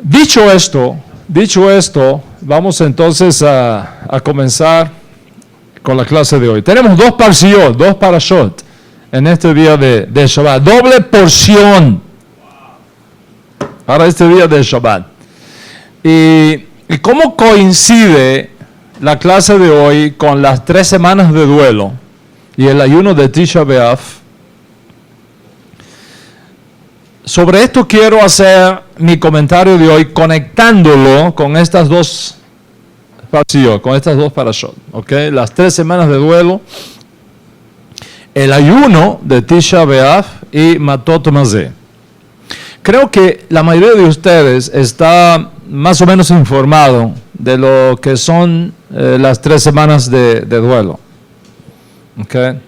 Dicho esto, vamos entonces a comenzar con la clase de hoy. Tenemos dos parashot en este día de Shabbat, doble porción para este día de Shabbat. ¿Y cómo coincide la clase de hoy con las 3 semanas de duelo y el ayuno de Tisha B'Av? Sobre esto quiero hacer mi comentario de hoy conectándolo con estas dos parashot, ¿okay? Las 3 semanas de duelo, el ayuno de Tisha B'Av y Matot Mazeh. Creo que la mayoría de ustedes está más o menos informado de lo que son las 3 semanas de duelo. ¿Okay?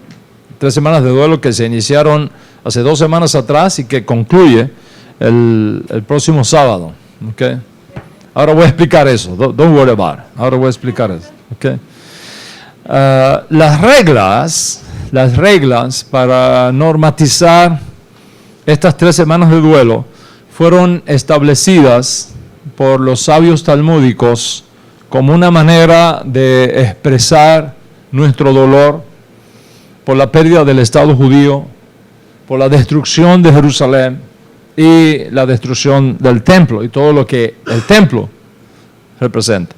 3 semanas de duelo que se iniciaron hace 2 semanas atrás y que concluye el próximo sábado. ¿Okay? Ahora voy a explicar eso. Don't worry about it. Ahora voy a explicar eso. ¿Okay? Las reglas para normatizar estas 3 semanas de duelo fueron establecidas por los sabios talmúdicos como una manera de expresar nuestro dolor por la pérdida del Estado judío, por la destrucción de Jerusalén y la destrucción del templo y todo lo que el templo representa.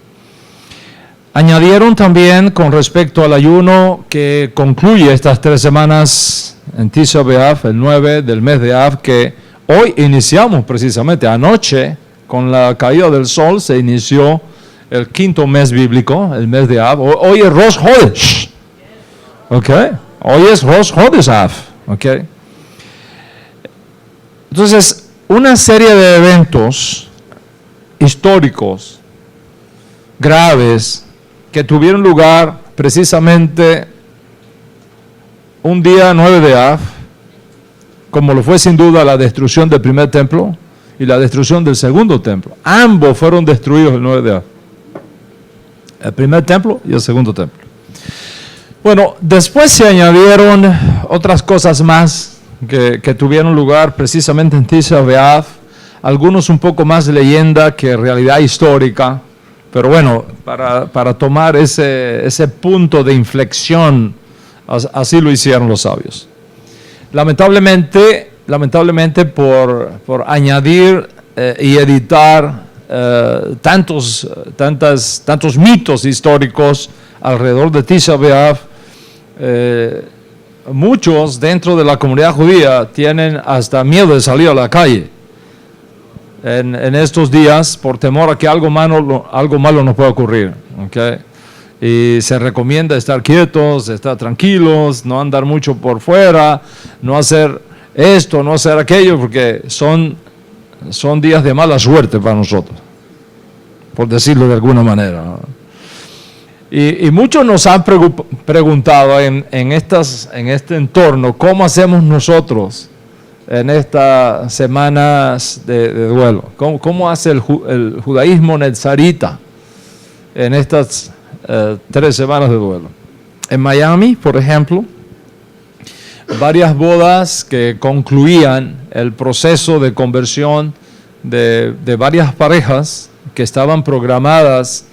Añadieron también con respecto al ayuno que concluye estas 3 semanas en Tisha B'Av, el 9 del mes de Av, que hoy iniciamos precisamente. Anoche, con la caída del sol, se inició el 5º mes bíblico, el mes de Av. Hoy es Rosh Chodesh. ¿Okay? Hoy es Rosh Chodesh Av. ¿Okay? Entonces, una serie de eventos históricos graves que tuvieron lugar precisamente un día 9 de Av, como lo fue sin duda la destrucción del primer templo y la destrucción del segundo templo. Ambos fueron destruidos el 9 de Av. El primer templo y el segundo templo. Bueno, después se añadieron otras cosas más que tuvieron lugar precisamente en Tisha B'Av, algunos un poco más de leyenda que realidad histórica, pero bueno, para tomar ese punto de inflexión, así lo hicieron los sabios. Lamentablemente por añadir y editar tantos mitos históricos alrededor de Tisha B'Av, muchos dentro de la comunidad judía tienen hasta miedo de salir a la calle en estos días por temor a que algo malo nos pueda ocurrir. ¿Okay? Y se recomienda estar quietos, estar tranquilos, no andar mucho por fuera, no hacer esto, no hacer aquello, porque son días de mala suerte para nosotros, por decirlo de alguna manera, ¿no? Y muchos nos han preguntado en este entorno, ¿cómo hacemos nosotros en estas semanas de duelo? ¿Cómo hace el judaísmo nezarita en estas 3 semanas de duelo? En Miami, por ejemplo, varias bodas que concluían el proceso de conversión de varias parejas que estaban programadas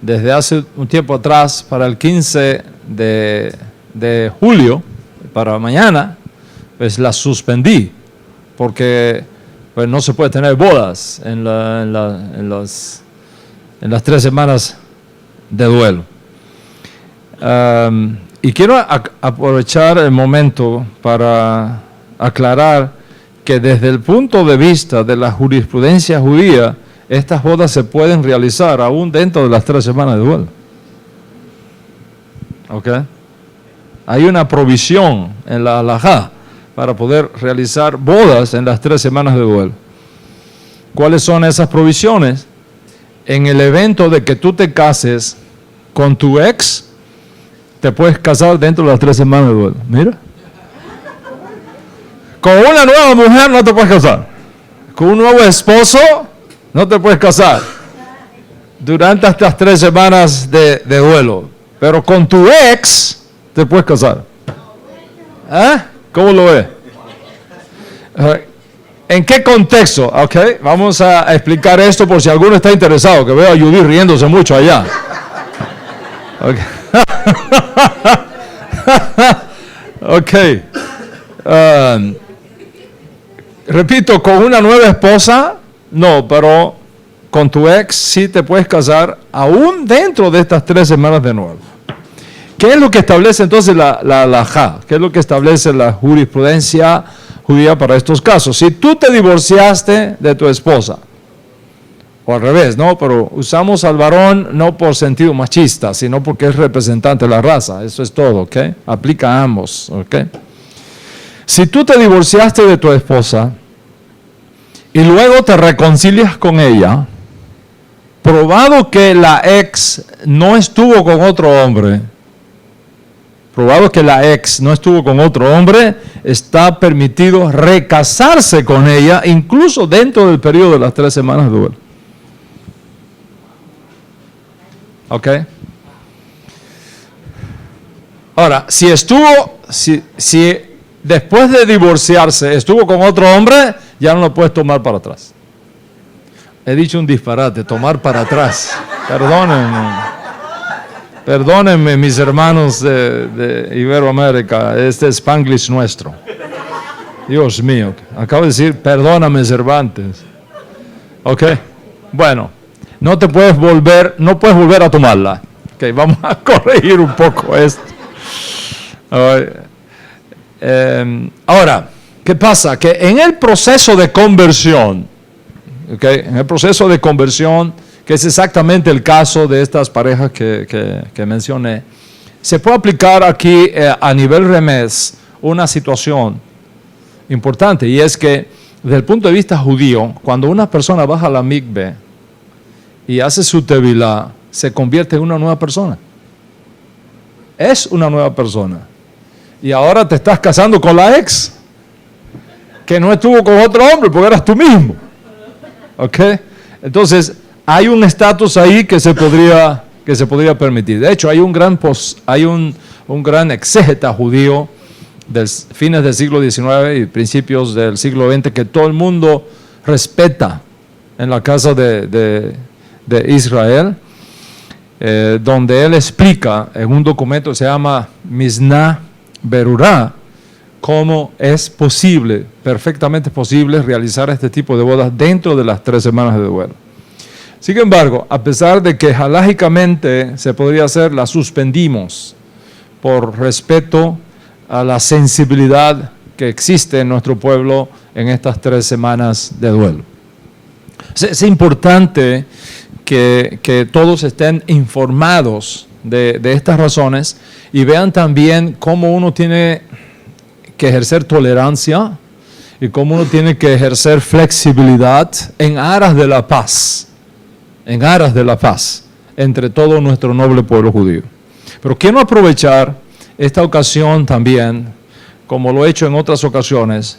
desde hace un tiempo atrás para el 15 de julio, para mañana, pues las suspendí, porque pues, no se puede tener bodas en las 3 semanas de duelo. Y quiero aprovechar el momento para aclarar que desde el punto de vista de la jurisprudencia judía, estas bodas se pueden realizar aún dentro de las 3 semanas de duelo. ¿Okay? Hay una provisión en la halajá para poder realizar bodas en las 3 semanas de duelo. ¿Cuáles son esas provisiones? En el evento de que tú te cases con tu ex, te puedes casar dentro de las 3 semanas de duelo. Mira. Con una nueva mujer no te puedes casar. Con un nuevo esposo no te puedes casar durante estas 3 semanas de duelo. Pero con tu ex te puedes casar. ¿Ah? ¿Cómo lo ves? ¿En qué contexto? Ok, vamos a explicar esto por si alguno está interesado, que veo a Judy riéndose mucho allá. Okay. Ok. Repito, con una nueva esposa, no, pero con tu ex sí te puedes casar aún dentro de estas 3 semanas de nuevo. ¿Qué es lo que establece entonces la halajá? ¿Qué es lo que establece la jurisprudencia judía para estos casos? Si tú te divorciaste de tu esposa, o al revés, ¿no? Pero usamos al varón no por sentido machista, sino porque es representante de la raza. Eso es todo, ¿ok? Aplica a ambos, ¿ok? Si tú te divorciaste de tu esposa y luego te reconcilias con ella, probado que la ex no estuvo con otro hombre, está permitido recasarse con ella, incluso dentro del periodo de las 3 semanas de duelo. ¿Ok? Ahora, si después de divorciarse estuvo con otro hombre, ya no lo puedes tomar para atrás. He dicho un disparate, tomar para atrás. Perdónenme mis hermanos de Iberoamérica, este es Spanglish nuestro. Dios mío, acabo de decir, perdóname Cervantes. Ok, bueno, no puedes volver a tomarla. Ok, vamos a corregir un poco esto. Ahora, ¿qué pasa? Que en el proceso de conversión, que es exactamente el caso de estas parejas que mencioné, se puede aplicar aquí a nivel remés una situación importante, y es que desde el punto de vista judío, cuando una persona baja a la mikve y hace su tevilá, se convierte en una nueva persona. Es una nueva persona. Y ahora te estás casando con la ex, que no estuvo con otro hombre, porque eras tú mismo. ¿Ok? Entonces, hay un estatus ahí que se podría permitir. De hecho, hay un gran exégeta judío de fines del siglo XIX y principios del siglo XX que todo el mundo respeta en la casa de Israel, donde él explica en un documento que se llama Mishnah Berurah, cómo es posible, perfectamente posible, realizar este tipo de bodas dentro de las 3 semanas de duelo. Sin embargo, a pesar de que halágicamente se podría hacer, la suspendimos por respeto a la sensibilidad que existe en nuestro pueblo en estas 3 semanas de duelo. Es importante que todos estén informados de estas razones y vean también cómo uno tiene que ejercer tolerancia y cómo uno tiene que ejercer flexibilidad en aras de la paz. Entre todo nuestro noble pueblo judío. Pero quiero aprovechar esta ocasión también, como lo he hecho en otras ocasiones,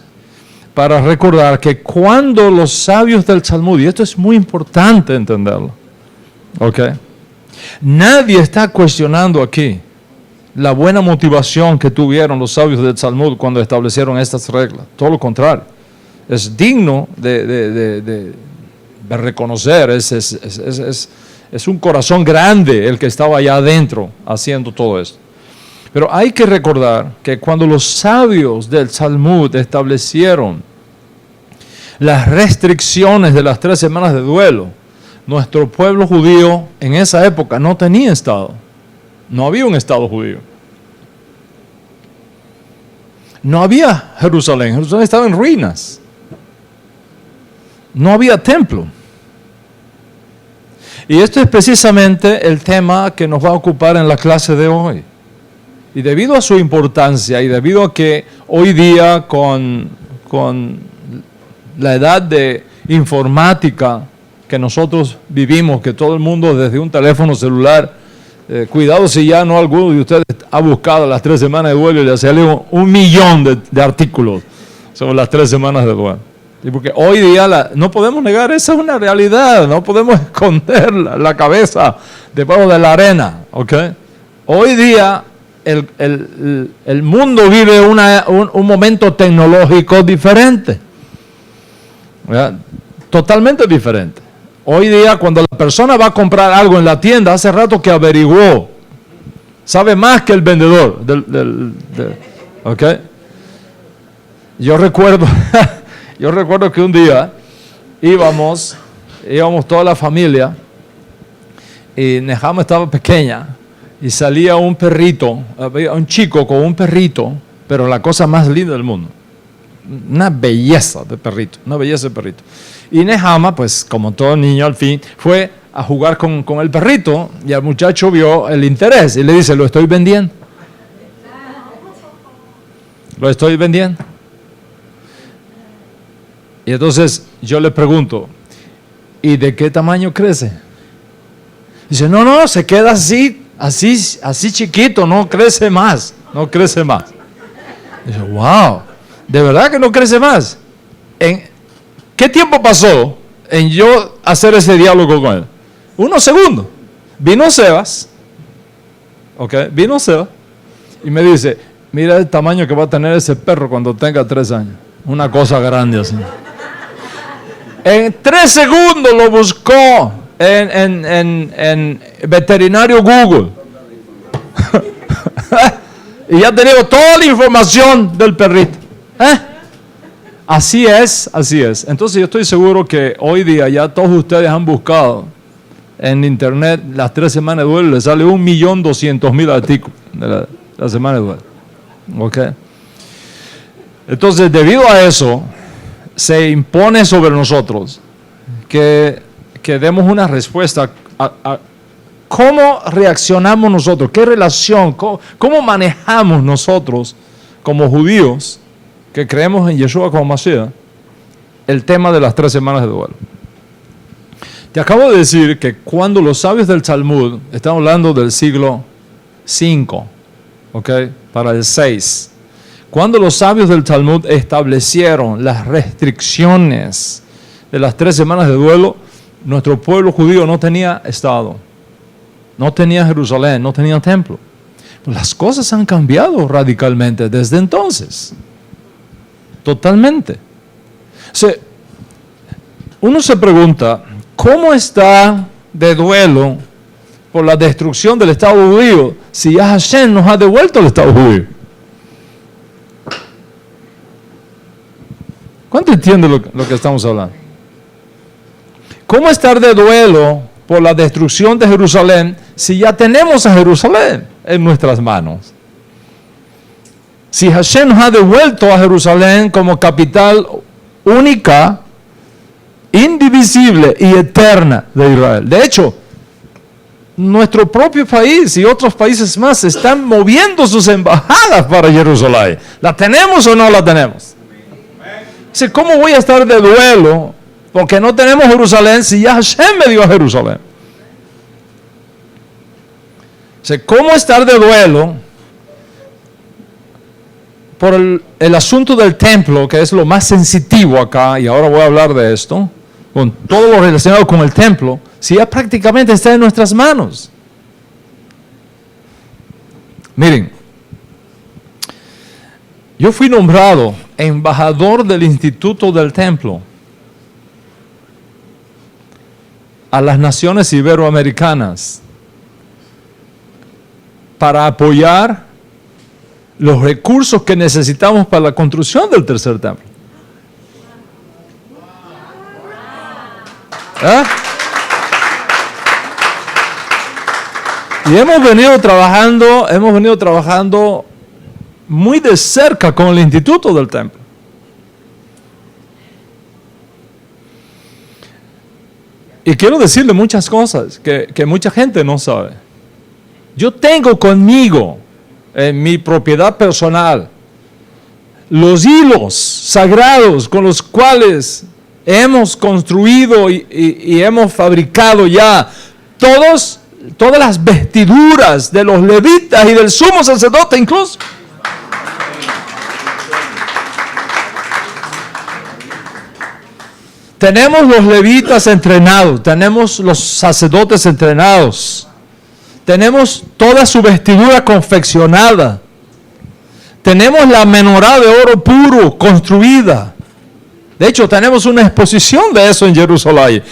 para recordar que cuando los sabios del Talmud, y esto es muy importante entenderlo, ¿ok? Nadie está cuestionando aquí la buena motivación que tuvieron los sabios del Talmud cuando establecieron estas reglas. Todo lo contrario, es digno de reconocer, es un corazón grande el que estaba allá adentro haciendo todo esto. Pero hay que recordar que cuando los sabios del Talmud establecieron las restricciones de las 3 semanas de duelo, nuestro pueblo judío en esa época no tenía estado. No había un estado judío. No había Jerusalén. Jerusalén estaba en ruinas. No había templo. Y esto es precisamente el tema que nos va a ocupar en la clase de hoy. Y debido a su importancia y debido a que hoy día con la edad de informática que nosotros vivimos, que todo el mundo desde un teléfono celular, cuidado si ya no alguno de ustedes ha buscado las 3 semanas de duelo y le salió 1 millón de artículos sobre las 3 semanas de duelo. Y porque hoy día no podemos negar, esa es una realidad, no podemos esconder la cabeza debajo de la arena, ¿ok? Hoy día el mundo vive un momento tecnológico diferente. ¿verdad? Totalmente diferente. Hoy día, cuando la persona va a comprar algo en la tienda, hace rato que averiguó, sabe más que el vendedor. ¿Ok? Yo recuerdo que un día íbamos toda la familia, y Nehama estaba pequeña, y salía un perrito, había un chico con un perrito, pero la cosa más linda del mundo. Una belleza de perrito. Y Nehama, pues como todo niño al fin, fue a jugar con el perrito, y el muchacho vio el interés y le dice, lo estoy vendiendo. Y entonces yo le pregunto, ¿y de qué tamaño crece? Dice, no, se queda así chiquito, no crece más. Dice, wow, ¿de verdad que no crece más? ¿Qué tiempo pasó en yo hacer ese diálogo con él? 1 segundo. Vino Sebas, y me dice, mira el tamaño que va a tener ese perro cuando tenga 3 años. Una cosa grande así. En 3 segundos lo buscó en veterinario Google. Y ya tenía toda la información del perrito. Así es. Entonces yo estoy seguro que hoy día ya todos ustedes han buscado en internet las 3 semanas de duelo, les sale 1.200.000 artículos de la semana de duelo. ¿Okay? Entonces, debido a eso, se impone sobre nosotros que demos una respuesta a cómo reaccionamos nosotros, qué relación, cómo manejamos nosotros como judíos que creemos en Yeshua como Mashiach el tema de las 3 semanas de duelo. Te acabo de decir que cuando los sabios del Talmud, estamos hablando del siglo V, para el 6, cuando los sabios del Talmud establecieron las restricciones de las 3 semanas de duelo, nuestro pueblo judío no tenía estado, no tenía Jerusalén, no tenía templo. Pues las cosas han cambiado radicalmente desde entonces. Totalmente. Uno se pregunta, ¿cómo está de duelo por la destrucción del Estado judío si ya Hashem nos ha devuelto el Estado judío? ¿Cuánto entiende lo que estamos hablando? ¿Cómo estar de duelo por la destrucción de Jerusalén si ya tenemos a Jerusalén en nuestras manos? Si Hashem nos ha devuelto a Jerusalén como capital única, indivisible y eterna de Israel. De hecho, nuestro propio país y otros países más están moviendo sus embajadas para Jerusalén. ¿La tenemos o no la tenemos? ¿Cómo voy a estar de duelo porque no tenemos Jerusalén si ya Hashem me dio a Jerusalén? ¿Cómo estar de duelo por el asunto del templo, que es lo más sensitivo acá, y ahora voy a hablar de esto, con todo lo relacionado con el templo, si ya prácticamente está en nuestras manos? Miren, yo fui nombrado embajador del Instituto del Templo a las naciones iberoamericanas para apoyar los recursos que necesitamos para la construcción del tercer templo. Y hemos venido trabajando muy de cerca con el Instituto del Templo. Y quiero decirle muchas cosas que mucha gente no sabe. Yo tengo conmigo, en mi propiedad personal, los hilos sagrados con los cuales hemos construido y hemos fabricado ya todas las vestiduras de los levitas y del sumo sacerdote incluso. Tenemos los levitas entrenados, tenemos los sacerdotes entrenados, tenemos toda su vestidura confeccionada, tenemos la menorá de oro puro construida, De hecho, tenemos una exposición de eso en Jerusalén.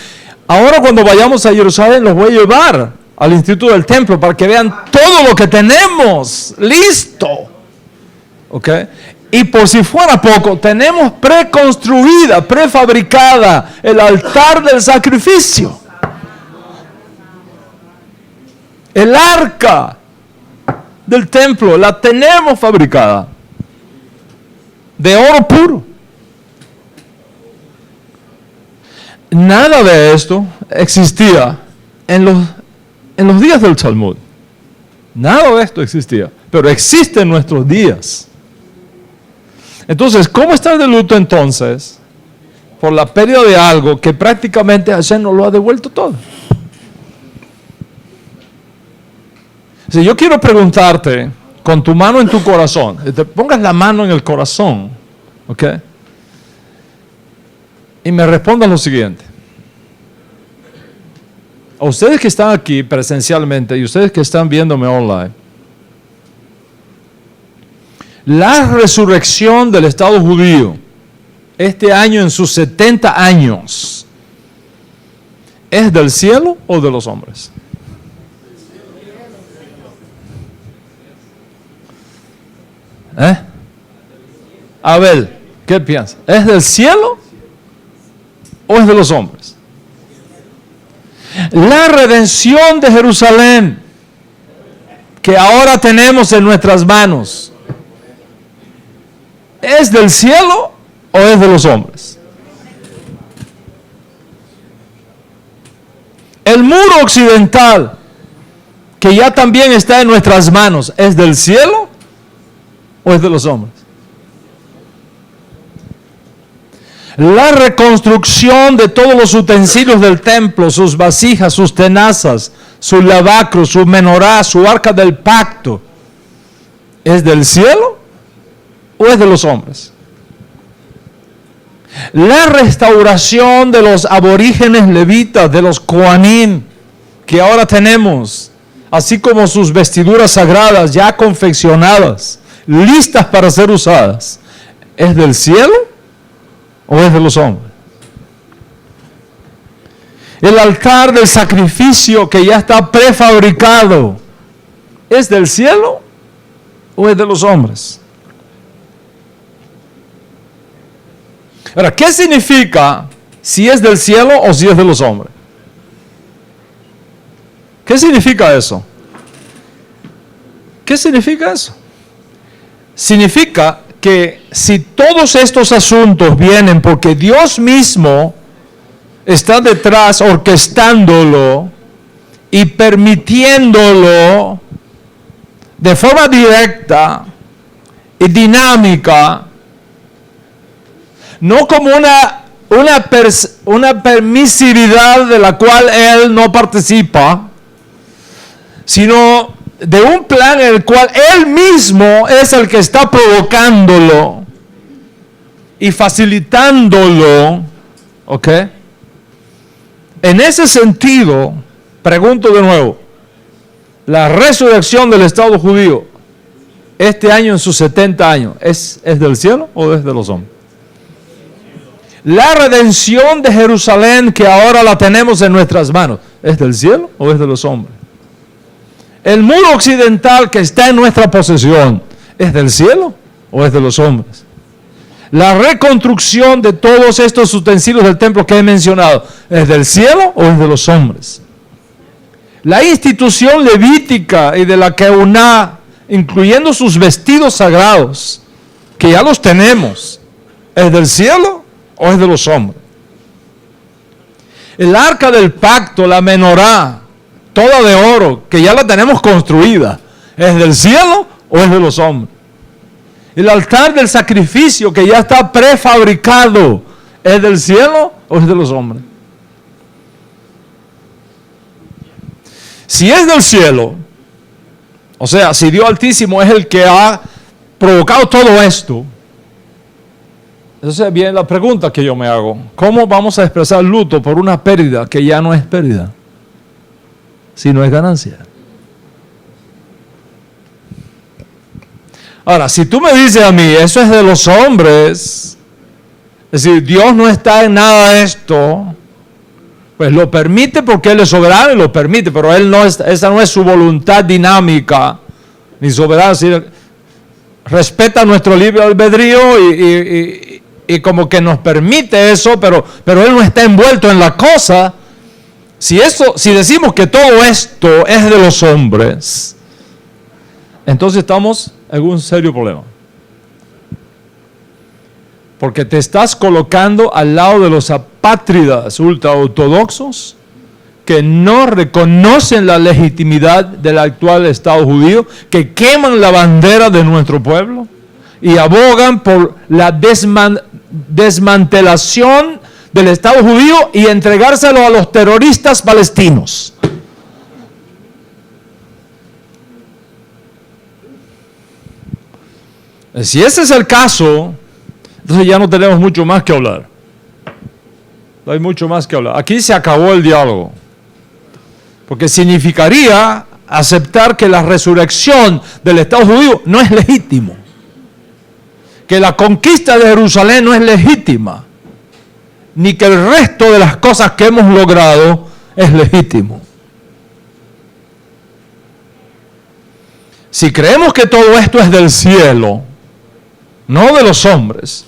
Ahora cuando vayamos a Jerusalén los voy a llevar al Instituto del Templo para que vean todo lo que tenemos listo. ¿Ok? Y por si fuera poco, tenemos preconstruida, prefabricada el altar del sacrificio. El arca del templo la tenemos fabricada de oro puro. Nada de esto existía en los días del Talmud. Nada de esto existía, pero existe en nuestros días. Entonces, ¿cómo estar de luto entonces por la pérdida de algo que prácticamente Hashem nos lo ha devuelto todo? Si yo quiero preguntarte con tu mano en tu corazón, te pongas la mano en el corazón, ¿ok? Y me respondas lo siguiente. A ustedes que están aquí presencialmente y ustedes que están viéndome online, la resurrección del Estado judío, este año en sus 70 años, ¿es del cielo o de los hombres? Abel, ¿qué piensas? ¿Es del cielo o es de los hombres? La redención de Jerusalén que ahora tenemos en nuestras manos, ¿es del cielo o es de los hombres? El muro occidental que ya también está en nuestras manos, ¿es del cielo o es de los hombres? La reconstrucción de todos los utensilios del templo, sus vasijas, sus tenazas, sus lavacros, su menorá, su arca del pacto, ¿es del cielo o es de los hombres? La restauración de los aborígenes levitas, de los Kohanim, que ahora tenemos, así como sus vestiduras sagradas ya confeccionadas, listas para ser usadas, ¿es del cielo o es de los hombres? El altar del sacrificio que ya está prefabricado, ¿es del cielo o es de los hombres? Ahora, ¿qué significa si es del cielo o si es de los hombres? ¿Qué significa eso? ¿Qué significa eso? Significa que si todos estos asuntos vienen porque Dios mismo está detrás orquestándolo y permitiéndolo de forma directa y dinámica, no como una permisividad de la cual Él no participa, sino de un plan en el cual Él mismo es el que está provocándolo y facilitándolo, ¿ok? En ese sentido, pregunto de nuevo, la resurrección del Estado judío, este año en sus 70 años, ¿es del cielo o es de los hombres? La redención de Jerusalén que ahora la tenemos en nuestras manos, ¿es del cielo o es de los hombres? El muro occidental que está en nuestra posesión, ¿es del cielo o es de los hombres? La reconstrucción de todos estos utensilios del templo que he mencionado, ¿es del cielo o es de los hombres? La institución levítica y de la Keuná, incluyendo sus vestidos sagrados, que ya los tenemos, ¿es del cielo o es de los hombres? El arca del pacto, la menorá, toda de oro, que ya la tenemos construida, ¿es del cielo o es de los hombres? El altar del sacrificio que ya está prefabricado, ¿es del cielo o es de los hombres? Si es del cielo, o sea, si Dios Altísimo es el que ha provocado todo esto, entonces viene la pregunta que yo me hago: ¿cómo vamos a expresar luto por una pérdida que ya no es pérdida, si no es ganancia? Ahora, si tú me dices a mí, eso es de los hombres, Es decir, Dios no está en nada de esto. Pues lo permite porque Él es soberano y lo permite, pero esa no es su voluntad dinámica ni soberana. Es decir, respeta nuestro libre albedrío y como que nos permite eso, pero Él no está envuelto en la cosa. Si decimos que todo esto es de los hombres, entonces estamos en un serio problema. Porque te estás colocando al lado de los apátridas ultraortodoxos que no reconocen la legitimidad del actual Estado judío, que queman la bandera de nuestro pueblo y abogan por la desmantelación del Estado judío y entregárselo a los terroristas palestinos. Si ese es el caso, entonces ya no tenemos mucho más que hablar. No hay mucho más que hablar. Aquí se acabó el diálogo. Porque significaría aceptar que la resurrección del Estado judío no es legítimo. Que la conquista de Jerusalén no es legítima. Ni que el resto de las cosas que hemos logrado es legítimo. Si creemos que todo esto es del cielo, no de los hombres,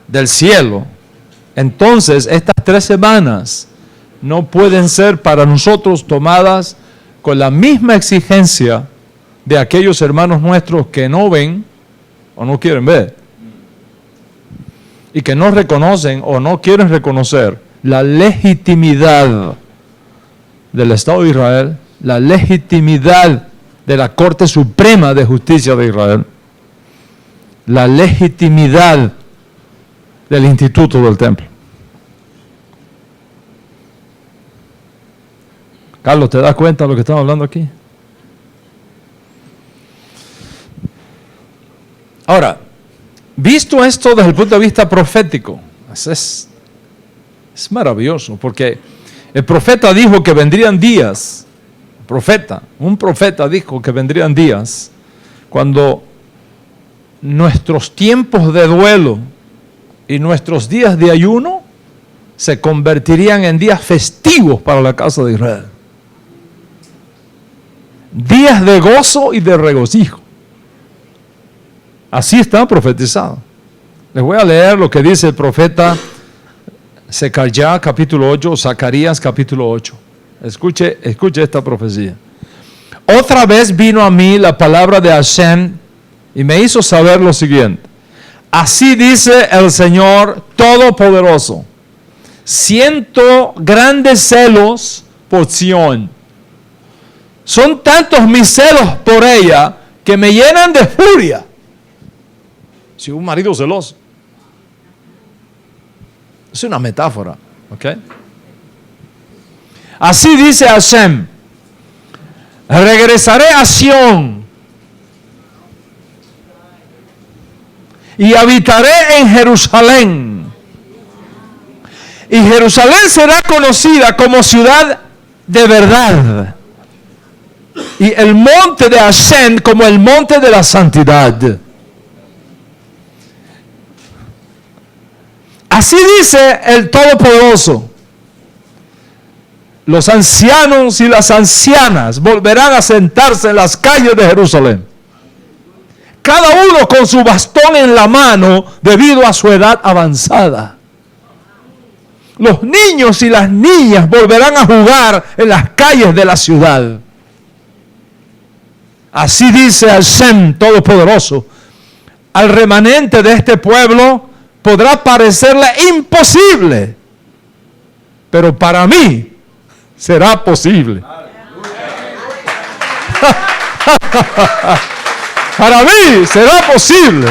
del cielo, entonces estas 3 semanas no pueden ser para nosotros tomadas con la misma exigencia de aquellos hermanos nuestros que no ven o no quieren ver y que no reconocen o no quieren reconocer la legitimidad del Estado de Israel, la legitimidad de la Corte Suprema de Justicia de Israel, la legitimidad del Instituto del Templo. Carlos, ¿te das cuenta de lo que estamos hablando aquí? Ahora, visto esto desde el punto de vista profético, es maravilloso, porque el profeta dijo que vendrían días, un profeta dijo que vendrían días cuando nuestros tiempos de duelo y nuestros días de ayuno se convertirían en días festivos para la casa de Israel. Días de gozo y de regocijo. Así está profetizado. Les voy a leer lo que dice el profeta Zacarías capítulo 8, Zacarías capítulo 8. Escuche esta profecía. Otra vez vino a mí la palabra de Hashem y me hizo saber lo siguiente. Así dice el Señor Todopoderoso: siento grandes celos por Sión. Son tantos mis celos por ella que me llenan de furia. Si un marido celoso. Es una metáfora, ¿ok? Así dice Hashem: regresaré a Sión y habitaré en Jerusalén. Y Jerusalén será conocida como ciudad de verdad. Y el monte de Hashem como el monte de la santidad. Así dice el Todopoderoso: los ancianos y las ancianas volverán a sentarse en las calles de Jerusalén, cada uno con su bastón en la mano debido a su edad avanzada. Los niños y las niñas volverán a jugar en las calles de la ciudad. Así dice Hashem Todopoderoso: al remanente de este pueblo podrá parecerle imposible, pero para mí será posible. Para mí será posible.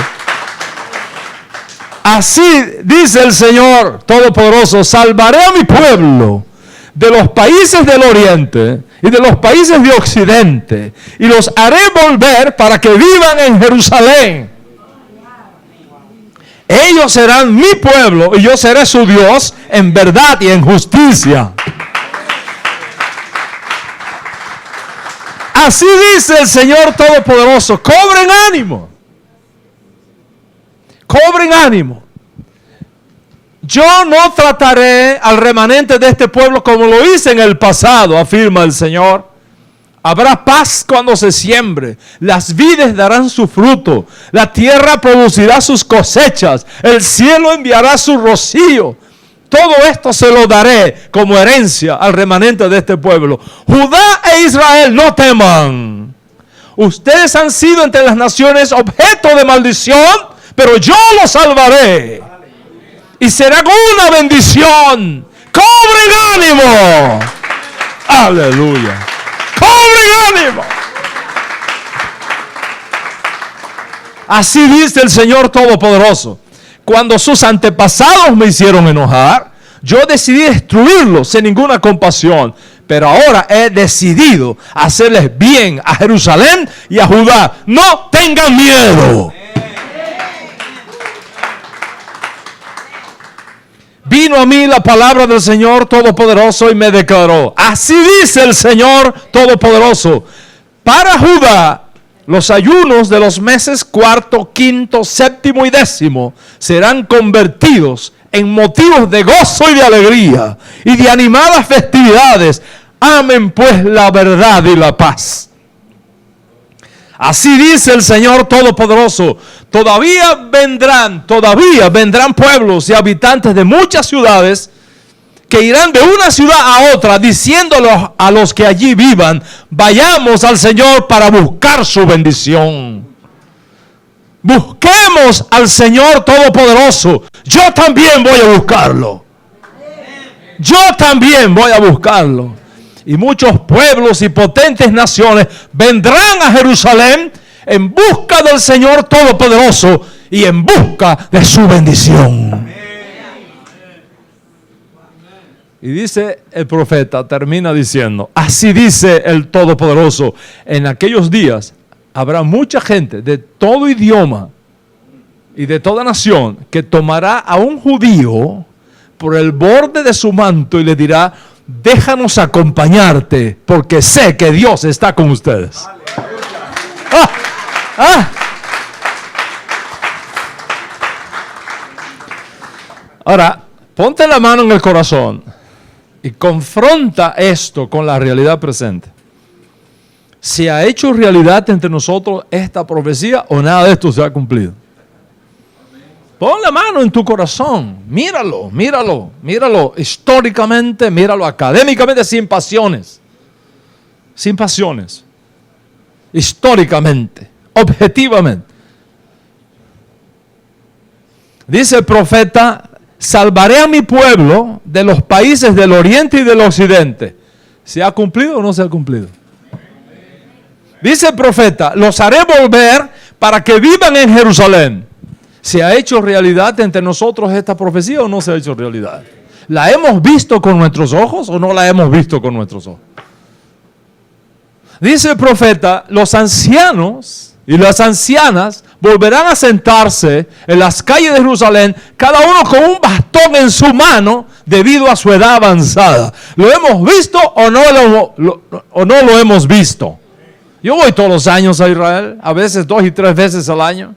Así dice el Señor Todopoderoso: salvaré a mi pueblo de los países del oriente y de los países de occidente, y los haré volver para que vivan en Jerusalén. Ellos serán mi pueblo y yo seré su Dios en verdad y en justicia. Así dice el Señor Todopoderoso: cobren ánimo. Cobren ánimo. Yo no trataré al remanente de este pueblo como lo hice en el pasado, afirma el Señor. Habrá paz cuando se siembre, las vides darán su fruto, la tierra producirá sus cosechas, el cielo enviará su rocío. Todo esto se lo daré como herencia al remanente de este pueblo. Judá e Israel, no teman. Ustedes han sido entre las naciones objeto de maldición, pero yo los salvaré. Y será una bendición. ¡Cobren ánimo! ¡Aleluya! ¡Cobren ánimo! Así dice el Señor Todopoderoso. Cuando sus antepasados me hicieron enojar, yo decidí destruirlos sin ninguna compasión. Pero ahora he decidido hacerles bien a Jerusalén y a Judá. No tengan miedo. Vino a mí la palabra del Señor Todopoderoso y me declaró: así dice el Señor Todopoderoso, para Judá los ayunos de los meses cuarto, quinto, séptimo y décimo serán convertidos en motivos de gozo y de alegría y de animadas festividades. Amen pues la verdad y la paz. Así dice el Señor Todopoderoso: todavía vendrán pueblos y habitantes de muchas ciudades que irán de una ciudad a otra diciéndolos a los que allí vivan: vayamos al Señor para buscar su bendición. Busquemos al Señor Todopoderoso. Yo también voy a buscarlo. Yo también voy a buscarlo. Y muchos pueblos y potentes naciones vendrán a Jerusalén en busca del Señor Todopoderoso y en busca de su bendición. Y dice el profeta, termina diciendo: así dice el Todopoderoso, en aquellos días habrá mucha gente de todo idioma y de toda nación que tomará a un judío por el borde de su manto y le dirá: déjanos acompañarte, porque sé que Dios está con ustedes. Ahora, ponte la mano en el corazón y confronta esto con la realidad presente. ¿Se ha hecho realidad entre nosotros esta profecía o nada de esto se ha cumplido? Pon la mano en tu corazón, míralo históricamente, míralo académicamente, sin pasiones, históricamente, objetivamente. Dice el profeta: salvaré a mi pueblo de los países del oriente y del occidente. ¿Se ha cumplido o no se ha cumplido? Dice el profeta: los haré volver para que vivan en Jerusalén. ¿Se ha hecho realidad entre nosotros esta profecía o no se ha hecho realidad? ¿La hemos visto con nuestros ojos o no la hemos visto con nuestros ojos? Dice el profeta: los ancianos y las ancianas volverán a sentarse en las calles de Jerusalén, cada uno con un bastón en su mano debido a su edad avanzada. ¿Lo hemos visto o no lo hemos visto? Yo voy todos los años a Israel, a veces 2 y 3 veces al año.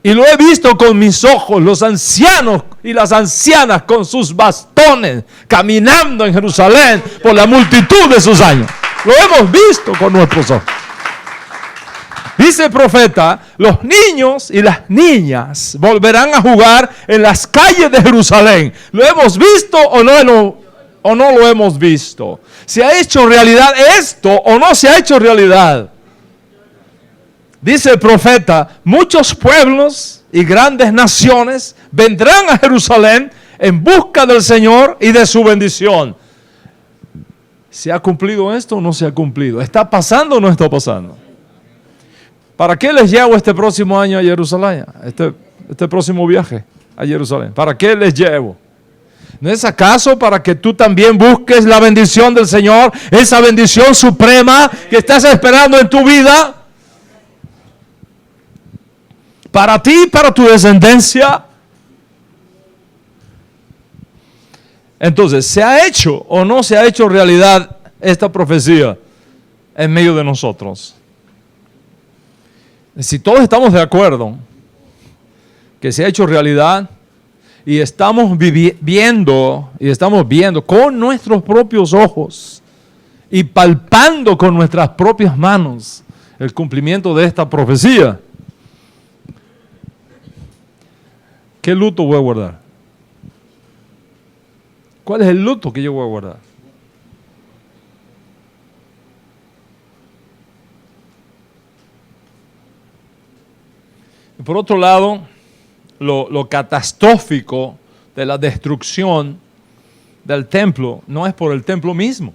Y lo he visto con mis ojos, los ancianos y las ancianas con sus bastones, caminando en Jerusalén por la multitud de sus años. Lo hemos visto con nuestros ojos. Dice el profeta: los niños y las niñas volverán a jugar en las calles de Jerusalén. ¿Lo hemos visto o no lo hemos visto? ¿Se ha hecho realidad esto o no se ha hecho realidad? Dice el profeta: muchos pueblos y grandes naciones vendrán a Jerusalén en busca del Señor y de su bendición. ¿Se ha cumplido esto o no se ha cumplido? ¿Está pasando o no está pasando? ¿Para qué les llevo este próximo año a Jerusalén? Este próximo viaje a Jerusalén. ¿Para qué les llevo? ¿No es acaso para que tú también busques la bendición del Señor? Esa bendición suprema que estás esperando en tu vida. Para ti, para tu descendencia. Entonces, ¿se ha hecho o no se ha hecho realidad esta profecía en medio de nosotros? Si todos estamos de acuerdo que se ha hecho realidad y estamos viendo con nuestros propios ojos y palpando con nuestras propias manos el cumplimiento de esta profecía, ¿qué luto voy a guardar? ¿Cuál es el luto que yo voy a guardar? Y por otro lado, lo catastrófico de la destrucción del templo no es por el templo mismo.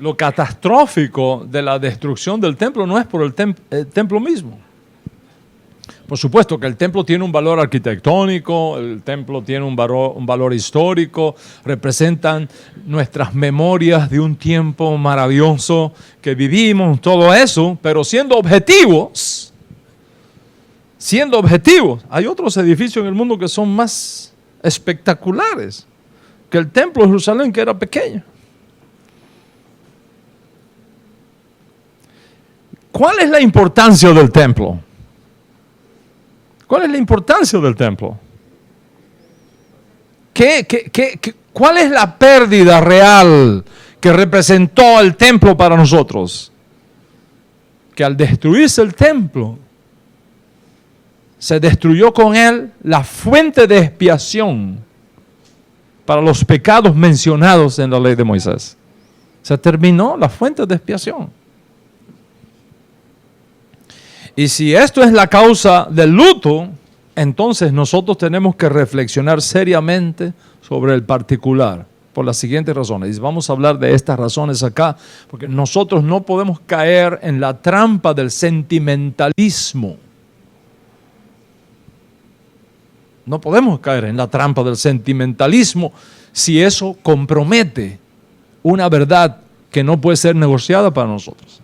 Lo catastrófico de la destrucción del templo no es por el templo mismo. Por supuesto que el templo tiene un valor arquitectónico, el templo tiene un valor histórico, representan nuestras memorias de un tiempo maravilloso que vivimos, todo eso, pero siendo objetivos, hay otros edificios en el mundo que son más espectaculares que el templo de Jerusalén, que era pequeño. ¿Cuál es la importancia del templo? ¿Cuál es la importancia del templo? ¿Cuál es la pérdida real que representó el templo para nosotros? Que al destruirse el templo, se destruyó con él la fuente de expiación para los pecados mencionados en la ley de Moisés. Se terminó la fuente de expiación. Y si esto es la causa del luto, entonces nosotros tenemos que reflexionar seriamente sobre el particular, por las siguientes razones. Y vamos a hablar de estas razones acá, porque nosotros no podemos caer en la trampa del sentimentalismo. No podemos caer en la trampa del sentimentalismo si eso compromete una verdad que no puede ser negociada para nosotros.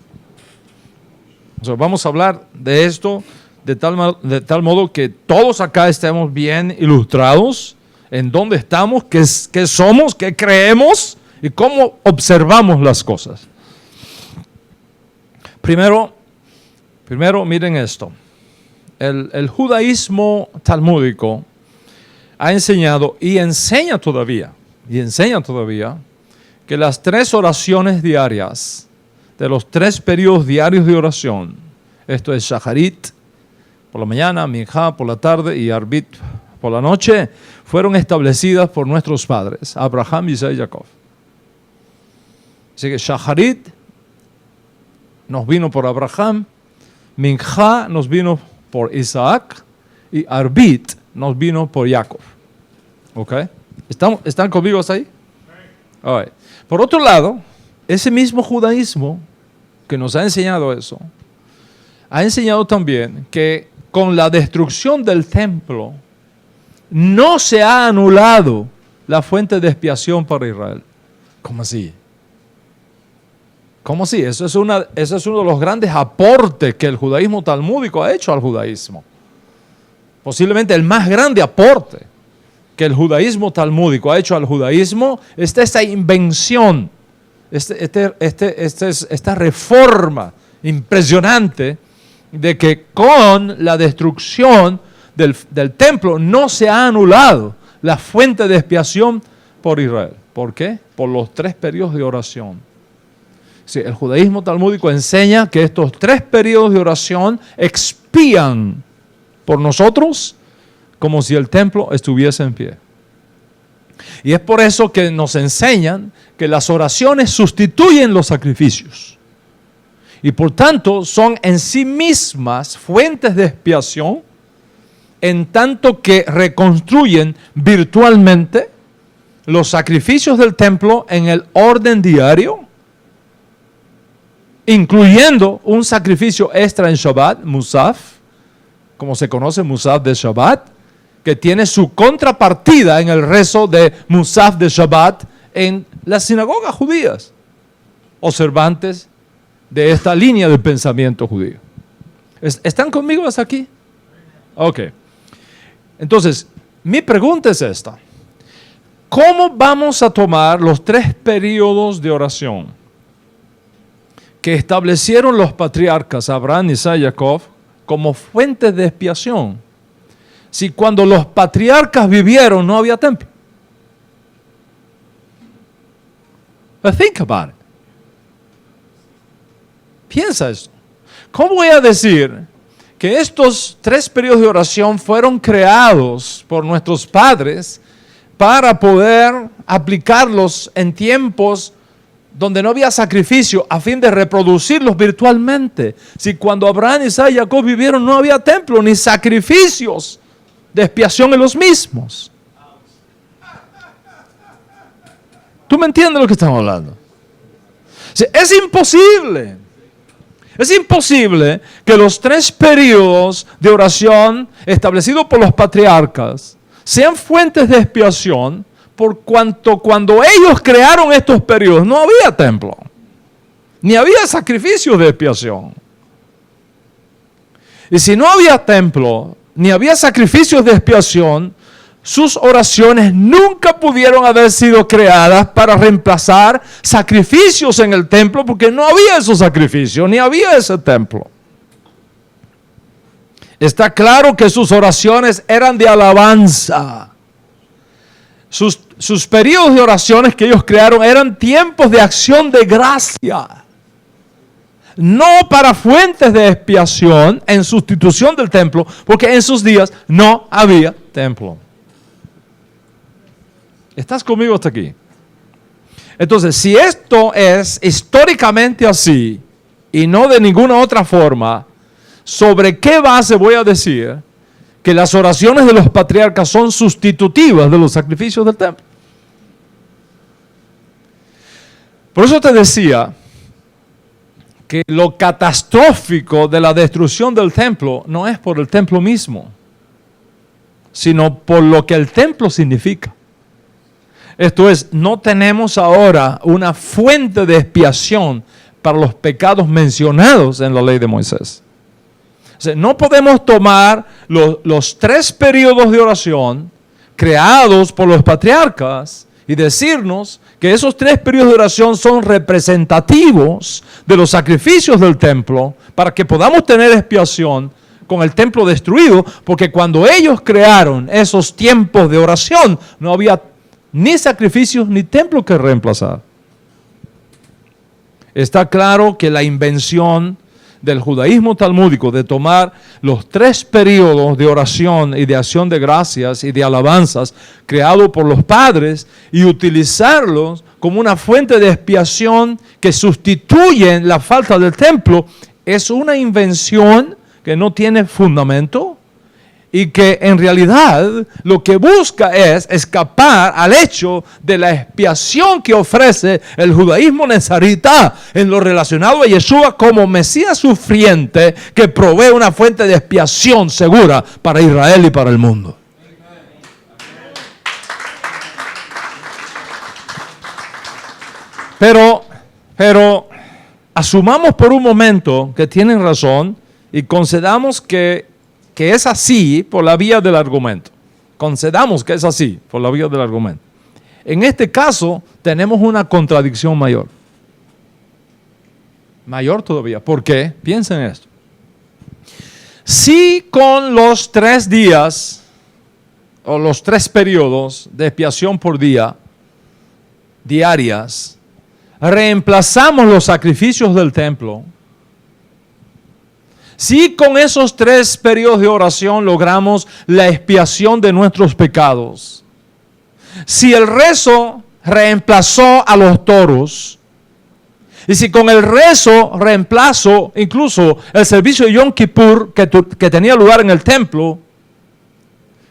Entonces, vamos a hablar de esto de tal modo que todos acá estemos bien ilustrados en dónde estamos, qué somos, qué creemos y cómo observamos las cosas. Primero miren esto. El judaísmo talmúdico ha enseñado y enseña todavía que las 3 oraciones diarias de los 3 periodos diarios de oración, esto es Shacharit por la mañana, Minjá por la tarde y Arbit por la noche, fueron establecidas por nuestros padres, Abraham, Isaac y Jacob. Así que Shacharit nos vino por Abraham, Minjá nos vino por Isaac y Arbit nos vino por Jacob. ¿Ok? ¿Están conmigo hasta ahí? All right. Por otro lado, ese mismo judaísmo que nos ha enseñado eso, ha enseñado también que con la destrucción del templo no se ha anulado la fuente de expiación para Israel. ¿Cómo así? ¿Cómo así? Eso es uno de los grandes aportes que el judaísmo talmúdico ha hecho al judaísmo. Posiblemente el más grande aporte que el judaísmo talmúdico ha hecho al judaísmo es esta invención, esta reforma impresionante de que con la destrucción del templo no se ha anulado la fuente de expiación por Israel. ¿Por qué? Por los 3 periodos de oración. Sí, el judaísmo talmúdico enseña que estos 3 periodos de oración expían por nosotros como si el templo estuviese en pie. Y es por eso que nos enseñan que las oraciones sustituyen los sacrificios. Y por tanto son en sí mismas fuentes de expiación, en tanto que reconstruyen virtualmente los sacrificios del templo en el orden diario, incluyendo un sacrificio extra en Shabbat, Musaf, como se conoce, Musaf de Shabbat, que tiene su contrapartida en el rezo de Musaf de Shabbat en las sinagogas judías, observantes de esta línea de pensamiento judío. ¿Están conmigo hasta aquí? Ok. Entonces, mi pregunta es esta. ¿Cómo vamos a tomar los 3 periodos de oración que establecieron los patriarcas Abraham, Isaac y Jacob como fuentes de expiación si cuando los patriarcas vivieron no había templo? But think about it. Piensa esto. ¿Cómo voy a decir que estos 3 periodos de oración fueron creados por nuestros padres para poder aplicarlos en tiempos donde no había sacrificio a fin de reproducirlos virtualmente? Si cuando Abraham, Isaac y Jacob vivieron no había templo ni sacrificios de expiación en los mismos. ¿Tú me entiendes lo que estamos hablando? Es imposible. Es imposible que los 3 periodos de oración establecidos por los patriarcas sean fuentes de expiación, por cuanto cuando ellos crearon estos periodos no había templo, ni había sacrificios de expiación. Y si no había templo, ni había sacrificios de expiación, sus oraciones nunca pudieron haber sido creadas para reemplazar sacrificios en el templo, porque no había esos sacrificios, ni había ese templo. Está claro que sus oraciones eran de alabanza. Sus periodos de oraciones que ellos crearon eran tiempos de acción de gracia, no para fuentes de expiación en sustitución del templo, porque en sus días no había templo. ¿Estás conmigo hasta aquí? Entonces, si esto es históricamente así y no de ninguna otra forma, ¿sobre qué base voy a decir que las oraciones de los patriarcas son sustitutivas de los sacrificios del templo? Por eso te decía que lo catastrófico de la destrucción del templo no es por el templo mismo, sino por lo que el templo significa. Esto es, no tenemos ahora una fuente de expiación para los pecados mencionados en la ley de Moisés. O sea, no podemos tomar los 3 periodos de oración creados por los patriarcas y decirnos que esos 3 periodos de oración son representativos de los sacrificios del templo para que podamos tener expiación con el templo destruido, porque cuando ellos crearon esos tiempos de oración no había ni sacrificios ni templo que reemplazar. Está claro que la invención del judaísmo talmúdico de tomar los 3 periodos de oración y de acción de gracias y de alabanzas creados por los padres y utilizarlos como una fuente de expiación que sustituyen la falta del templo es una invención que no tiene fundamento y que en realidad lo que busca es escapar al hecho de la expiación que ofrece el judaísmo nazarita en lo relacionado a Yeshua como Mesías sufriente que provee una fuente de expiación segura para Israel y para el mundo. Pero asumamos por un momento que tienen razón y concedamos que es así por la vía del argumento. Concedamos que es así por la vía del argumento. En este caso tenemos una contradicción mayor. Mayor todavía. ¿Por qué? Piensen en esto. Si con los 3 días o los 3 periodos de expiación por día diarias reemplazamos los sacrificios del templo, si con esos 3 periodos de oración logramos la expiación de nuestros pecados, si el rezo reemplazó a los toros, y si con el rezo reemplazo incluso el servicio de Yom Kippur que tenía lugar en el templo,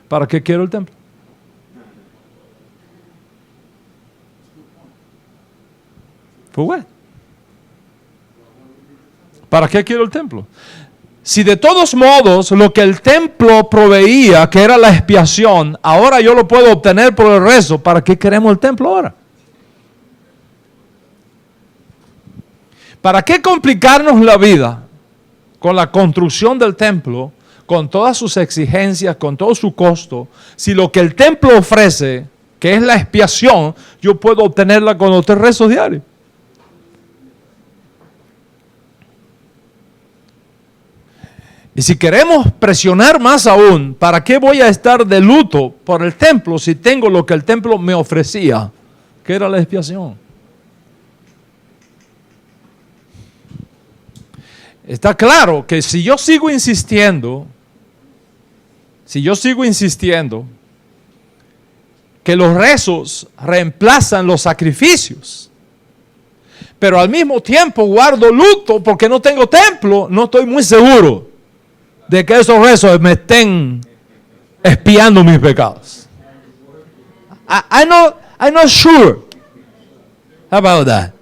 ¿para qué quiero el templo? For what? ¿Para qué quiero el templo? Si de todos modos lo que el templo proveía, que era la expiación, ahora yo lo puedo obtener por el rezo, ¿para qué queremos el templo ahora? ¿Para qué complicarnos la vida con la construcción del templo, con todas sus exigencias, con todo su costo, si lo que el templo ofrece, que es la expiación, yo puedo obtenerla con los 3 rezos diarios? Y si queremos presionar más aún, ¿para qué voy a estar de luto por el templo si tengo lo que el templo me ofrecía? Que era la expiación. Está claro que si yo sigo insistiendo que los rezos reemplazan los sacrificios, pero al mismo tiempo guardo luto porque no tengo templo, no estoy muy seguro de que esos rezos me estén expiando mis pecados. I'm not sure about that.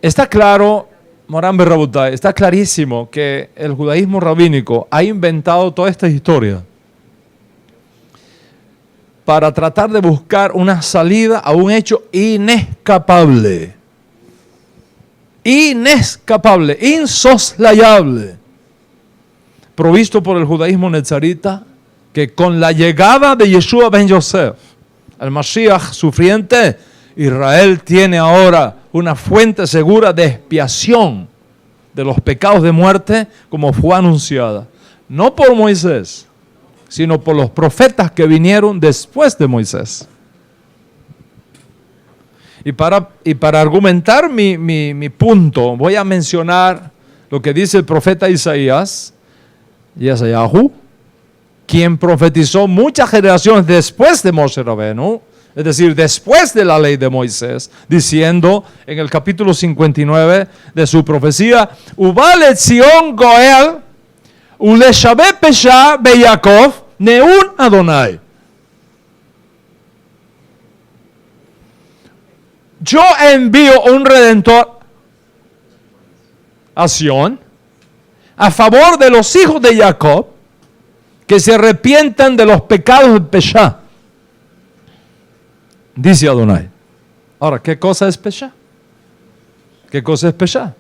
Está claro, Morán Berrabutay, está clarísimo que el judaísmo rabínico ha inventado toda esta historia para tratar de buscar una salida a un hecho inescapable. Inescapable, insoslayable, provisto por el judaísmo nezarita, que con la llegada de Yeshua ben Yosef, el Mashiach sufriente, Israel tiene ahora una fuente segura de expiación de los pecados de muerte, como fue anunciada, no por Moisés, sino por los profetas que vinieron después de Moisés. Y para argumentar mi punto, voy a mencionar lo que dice el profeta Isaías, Yeshayahu, quien profetizó muchas generaciones después de Moshe Rabenu, es decir, después de la ley de Moisés, diciendo en el capítulo 59 de su profecía, Ubal et Zion Goel, uleshabe pesha be Yaakov, neun Adonai. Yo envío un redentor a Sion a favor de los hijos de Jacob que se arrepientan de los pecados de Pesha. Dice Adonai. Ahora, ¿qué cosa es Pesha? ¿Qué cosa es Pesha?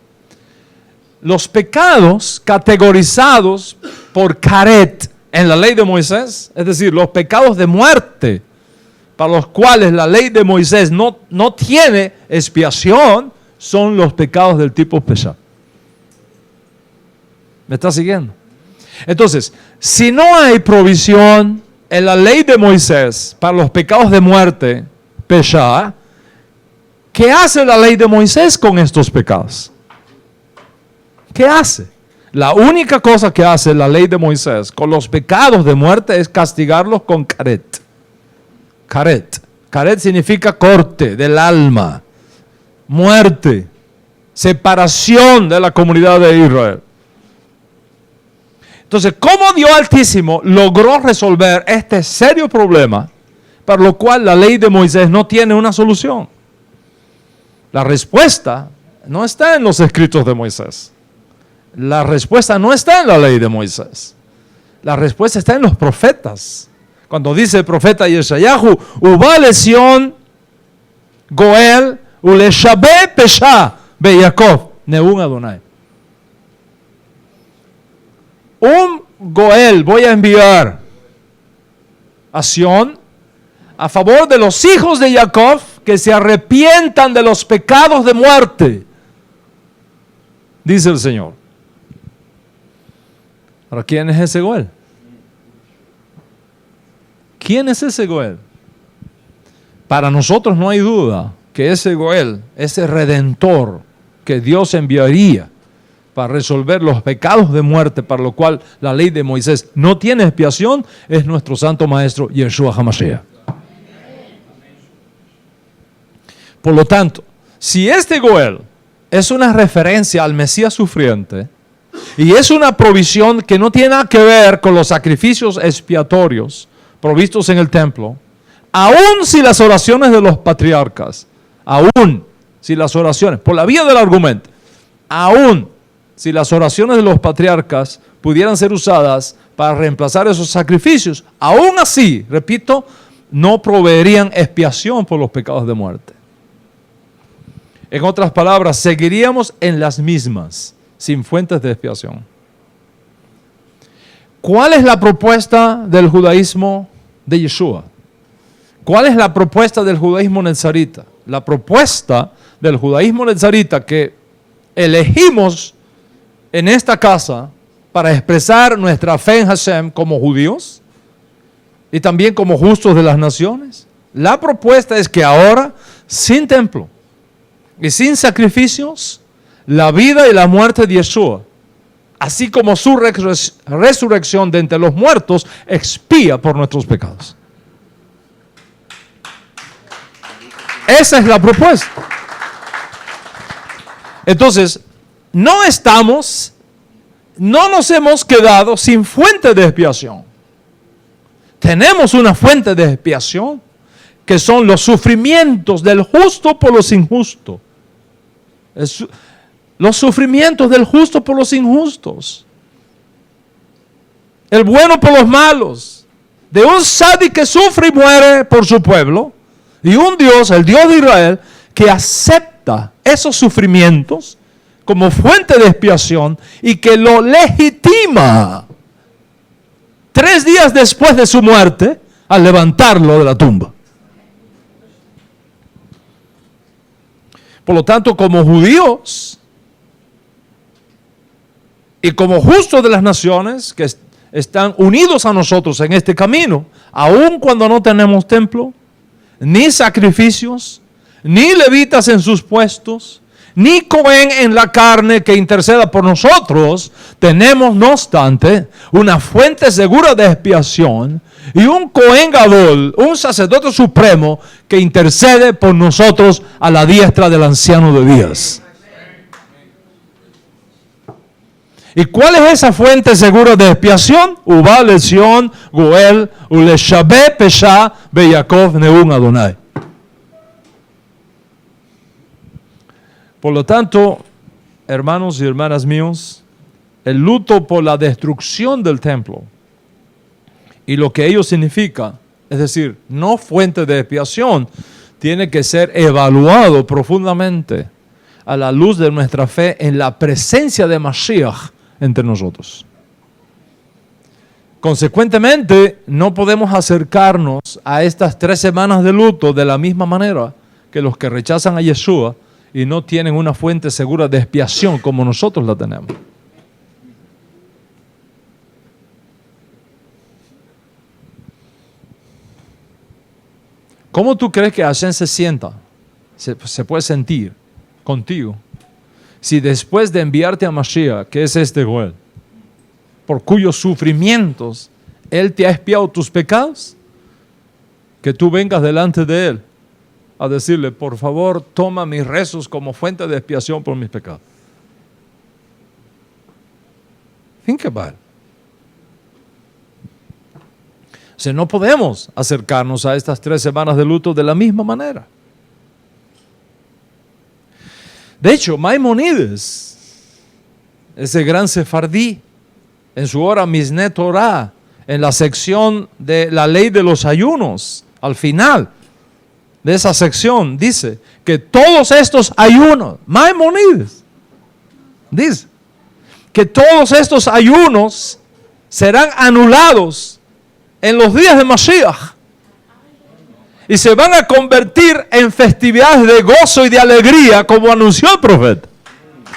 Los pecados categorizados por Karet en la ley de Moisés, es decir, los pecados de muerte, para los cuales la ley de Moisés no tiene expiación, son los pecados del tipo Pesha. ¿Me está siguiendo? Entonces, si no hay provisión en la ley de Moisés para los pecados de muerte, Pesha, ¿qué hace la ley de Moisés con estos pecados? ¿Qué hace? La única cosa que hace la ley de Moisés con los pecados de muerte es castigarlos con Karet. Karet. Karet significa corte del alma, muerte, separación de la comunidad de Israel. Entonces, ¿cómo Dios Altísimo logró resolver este serio problema para lo cual la ley de Moisés no tiene una solución? La respuesta no está en los escritos de Moisés. La respuesta no está en la ley de Moisés. La respuesta está en los profetas. Cuando dice el profeta Yeshayahu, Ubal Sion Goel uleshabe pesha be Yaakov neun Adonai. Un Goel voy a enviar a Sion a favor de los hijos de Jacob que se arrepientan de los pecados de muerte, dice el Señor. Ahora, ¿quién es ese Goel? ¿Quién es ese Goel? Para nosotros no hay duda que ese Goel, ese redentor que Dios enviaría para resolver los pecados de muerte, para lo cual la ley de Moisés no tiene expiación, es nuestro santo maestro Yeshua HaMashiach. Por lo tanto, si este Goel es una referencia al Mesías sufriente y es una provisión que no tiene nada que ver con los sacrificios expiatorios provistos en el templo, aun si las oraciones de los patriarcas, aun si las oraciones, por la vía del argumento, aun si las oraciones de los patriarcas pudieran ser usadas para reemplazar esos sacrificios, aún así, repito, no proveerían expiación por los pecados de muerte. En otras palabras, seguiríamos en las mismas, sin fuentes de expiación. ¿Cuál es la propuesta del judaísmo de Yeshua? ¿Cuál es la propuesta del judaísmo nezarita? La propuesta del judaísmo nezarita que elegimos en esta casa para expresar nuestra fe en Hashem como judíos y también como justos de las naciones. La propuesta es que ahora, sin templo y sin sacrificios, la vida y la muerte de Yeshua, así como su resurrección de entre los muertos, expía por nuestros pecados. Esa es la propuesta. Entonces, no nos hemos quedado sin fuente de expiación. Tenemos una fuente de expiación que son los sufrimientos del justo por los injustos. Los sufrimientos del justo por los injustos. El bueno por los malos. De un sadi que sufre y muere por su pueblo. Y un Dios, el Dios de Israel, que acepta esos sufrimientos como fuente de expiación y que lo legitima 3 días después de su muerte al levantarlo de la tumba. Por lo tanto, como judíos y como justos de las naciones que están unidos a nosotros en este camino, aun cuando no tenemos templo, ni sacrificios, ni levitas en sus puestos, ni Cohen en la carne que interceda por nosotros, tenemos no obstante una fuente segura de expiación y un Cohen Gadol, un sacerdote supremo que intercede por nosotros a la diestra del anciano de días. ¿Y cuál es esa fuente segura de expiación? Uba lesion Goel uleshabe pesha beyakov neun Adonai. Por lo tanto, hermanos y hermanas míos, el luto por la destrucción del templo y lo que ello significa, es decir, no fuente de expiación, tiene que ser evaluado profundamente a la luz de nuestra fe en la presencia de Mashiach entre nosotros. Consecuentemente, no podemos acercarnos a estas 3 semanas de luto de la misma manera que los que rechazan a Yeshua y no tienen una fuente segura de expiación como nosotros la tenemos. ¿Cómo tú crees que Hashem se sienta? Se puede sentir contigo si después de enviarte a Mashiach, que es este Goel, por cuyos sufrimientos Él te ha expiado tus pecados, que tú vengas delante de Él a decirle, por favor, toma mis rezos como fuente de expiación por mis pecados? Think about it. O sea, no podemos acercarnos a estas 3 semanas de luto de la misma manera. De hecho, Maimonides, ese gran sefardí, en su hora Mishneh Torah, en la sección de la ley de los ayunos, al final de esa sección, dice que todos estos ayunos, Maimonides, dice que todos estos ayunos serán anulados en los días de Mashiach y se van a convertir en festividades de gozo y de alegría, como anunció el profeta.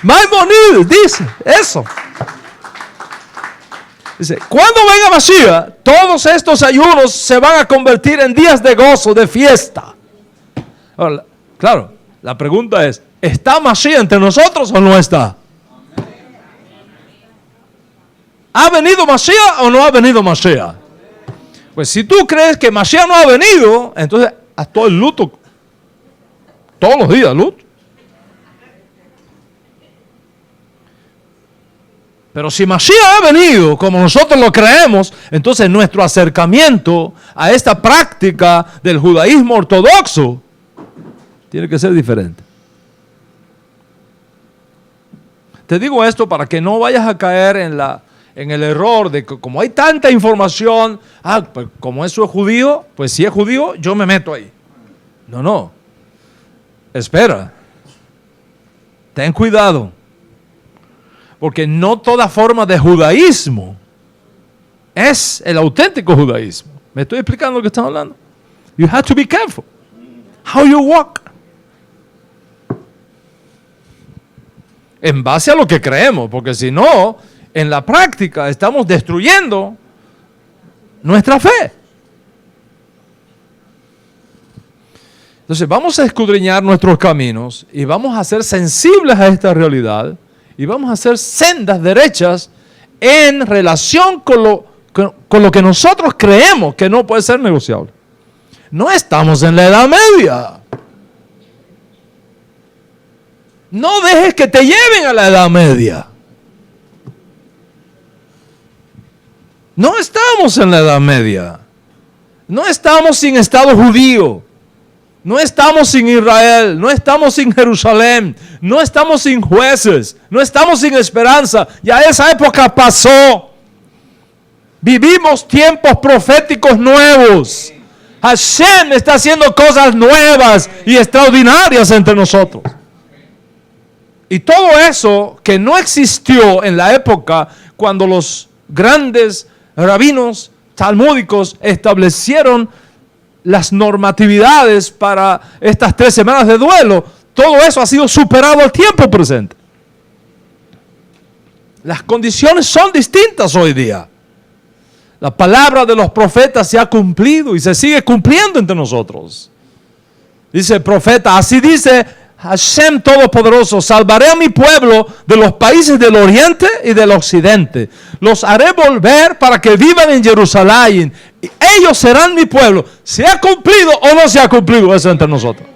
Maimonides dice eso. Dice, cuando venga Mashiach, todos estos ayunos se van a convertir en días de gozo, de fiesta. Ahora, claro, la pregunta es, ¿está Mashiach entre nosotros o no está? ¿Ha venido Mashiach o no ha venido Mashiach? Pues si tú crees que Mashiach no ha venido, entonces haz todo el luto. Todos los días luto. Pero si Mashiach ha venido, como nosotros lo creemos, entonces nuestro acercamiento a esta práctica del judaísmo ortodoxo tiene que ser diferente. Te digo esto para que no vayas a caer en el error de que como hay tanta información, pues como eso es judío, pues si es judío, yo me meto ahí. No. Espera. Ten cuidado. Porque no toda forma de judaísmo es el auténtico judaísmo. ¿Me estoy explicando lo que estamos hablando? You have to be careful how you walk. en base a lo que creemos, porque si no, en la práctica estamos destruyendo nuestra fe. Entonces vamos a escudriñar nuestros caminos y vamos a ser sensibles a esta realidad y vamos a hacer sendas derechas en relación con lo que nosotros creemos que no puede ser negociable. No estamos en la Edad Media. No dejes que te lleven a la Edad Media. No estamos en la Edad Media. No estamos sin Estado judío. No estamos sin Israel. No estamos sin Jerusalén. No estamos sin jueces. No estamos sin esperanza. Ya esa época pasó. Vivimos tiempos proféticos nuevos. Hashem está haciendo cosas nuevas y extraordinarias entre nosotros. Y todo eso que no existió en la época cuando los grandes rabinos talmúdicos establecieron las normatividades para estas 3 semanas de duelo, todo eso ha sido superado al tiempo presente. Las condiciones son distintas hoy día. La palabra de los profetas se ha cumplido y se sigue cumpliendo entre nosotros. Dice el profeta, así dice Hashem Todopoderoso, salvaré a mi pueblo de los países del oriente y del occidente. Los haré volver para que vivan en Jerusalén. Y ellos serán mi pueblo. ¿Se ha cumplido o no se ha cumplido eso entre nosotros?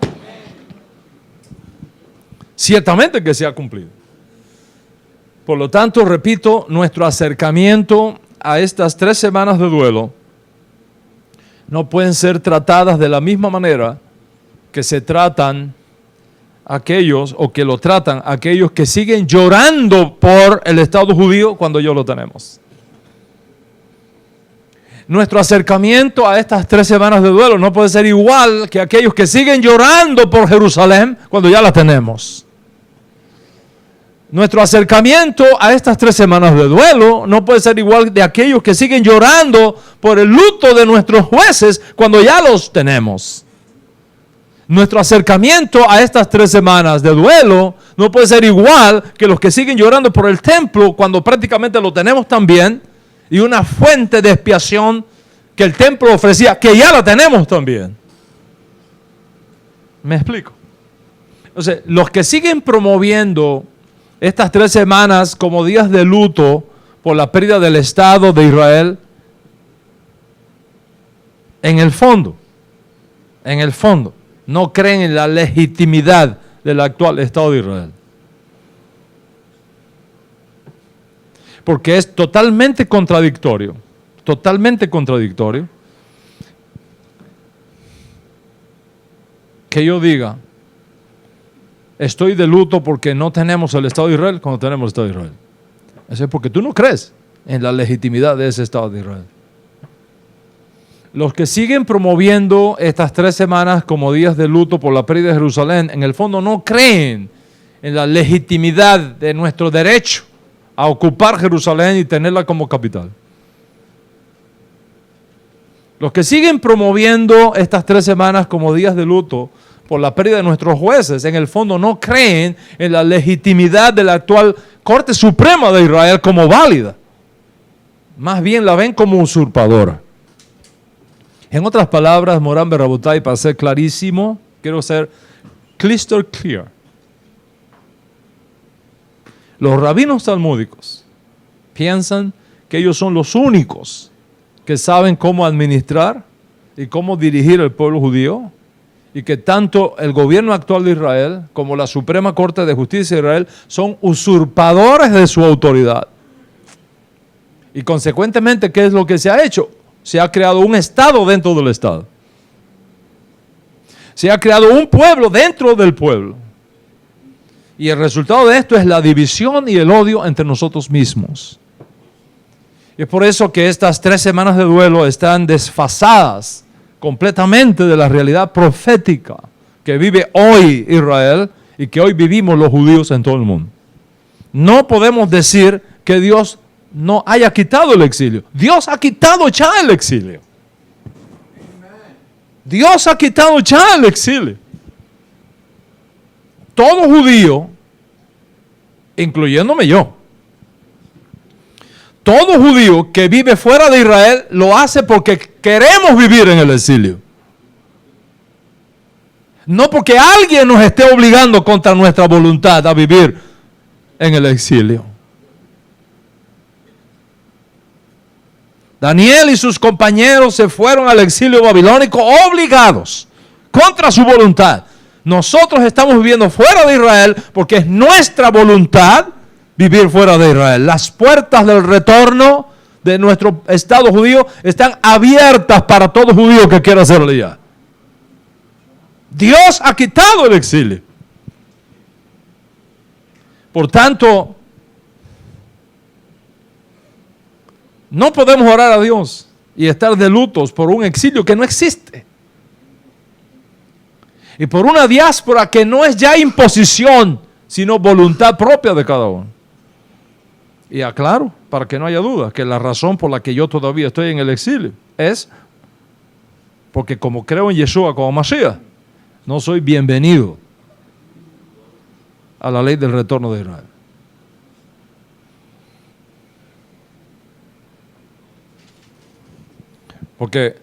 Ciertamente que se ha cumplido. Por lo tanto, repito, nuestro acercamiento a estas 3 semanas de duelo no pueden ser tratadas de la misma manera que se tratan aquellos, o que lo tratan aquellos que siguen llorando por el Estado judío cuando ya lo tenemos. Nuestro acercamiento a estas 3 semanas de duelo no puede ser igual que aquellos que siguen llorando por Jerusalén cuando ya la tenemos. Nuestro acercamiento a estas 3 semanas de duelo no puede ser igual de aquellos que siguen llorando por el luto de nuestros jueces cuando ya los tenemos. Nuestro acercamiento a estas 3 semanas de duelo no puede ser igual que los que siguen llorando por el templo cuando prácticamente lo tenemos también, y una fuente de expiación que el templo ofrecía, que ya la tenemos también. ¿Me explico? Entonces, los que siguen promoviendo estas 3 semanas como días de luto por la pérdida del Estado de Israel, en el fondo, no creen en la legitimidad del actual Estado de Israel. Porque es totalmente contradictorio que yo diga, estoy de luto porque no tenemos el Estado de Israel cuando tenemos el Estado de Israel. Eso es porque tú no crees en la legitimidad de ese Estado de Israel. Los que siguen promoviendo estas 3 semanas como días de luto por la pérdida de Jerusalén, en el fondo no creen en la legitimidad de nuestro derecho a ocupar Jerusalén y tenerla como capital. Los que siguen promoviendo estas 3 semanas como días de luto por la pérdida de nuestros jueces, en el fondo no creen en la legitimidad de la actual Corte Suprema de Israel como válida. Más bien la ven como usurpadora. En otras palabras, Morán Berrabotay, para ser clarísimo, quiero ser crystal clear. Los rabinos talmúdicos piensan que ellos son los únicos que saben cómo administrar y cómo dirigir el pueblo judío, y que tanto el gobierno actual de Israel como la Suprema Corte de Justicia de Israel son usurpadores de su autoridad. Y consecuentemente, ¿qué es lo que se ha hecho? Se ha creado un Estado dentro del Estado. Se ha creado un pueblo dentro del pueblo. Y el resultado de esto es la división y el odio entre nosotros mismos. Y es por eso que estas 3 semanas de duelo están desfasadas completamente de la realidad profética que vive hoy Israel y que hoy vivimos los judíos en todo el mundo. No podemos decir que Dios no haya quitado el exilio. Dios ha quitado ya el exilio. Dios ha quitado ya el exilio. Todo judío incluyéndome yo. Todo judío que vive fuera de Israel lo hace porque queremos vivir en el exilio. No porque alguien nos esté obligando contra nuestra voluntad a vivir en el exilio. Daniel y sus compañeros se fueron al exilio babilónico obligados, contra su voluntad. Nosotros estamos viviendo fuera de Israel porque es nuestra voluntad vivir fuera de Israel. Las puertas del retorno de nuestro Estado judío están abiertas para todo judío que quiera hacerlo ya. Dios ha quitado el exilio. Por tanto, no podemos orar a Dios y estar de lutos por un exilio que no existe. Y por una diáspora que no es ya imposición, sino voluntad propia de cada uno. Y aclaro, para que no haya duda, que la razón por la que yo todavía estoy en el exilio es porque como creo en Yeshua como Mashiach, no soy bienvenido a la ley del retorno de Israel. Porque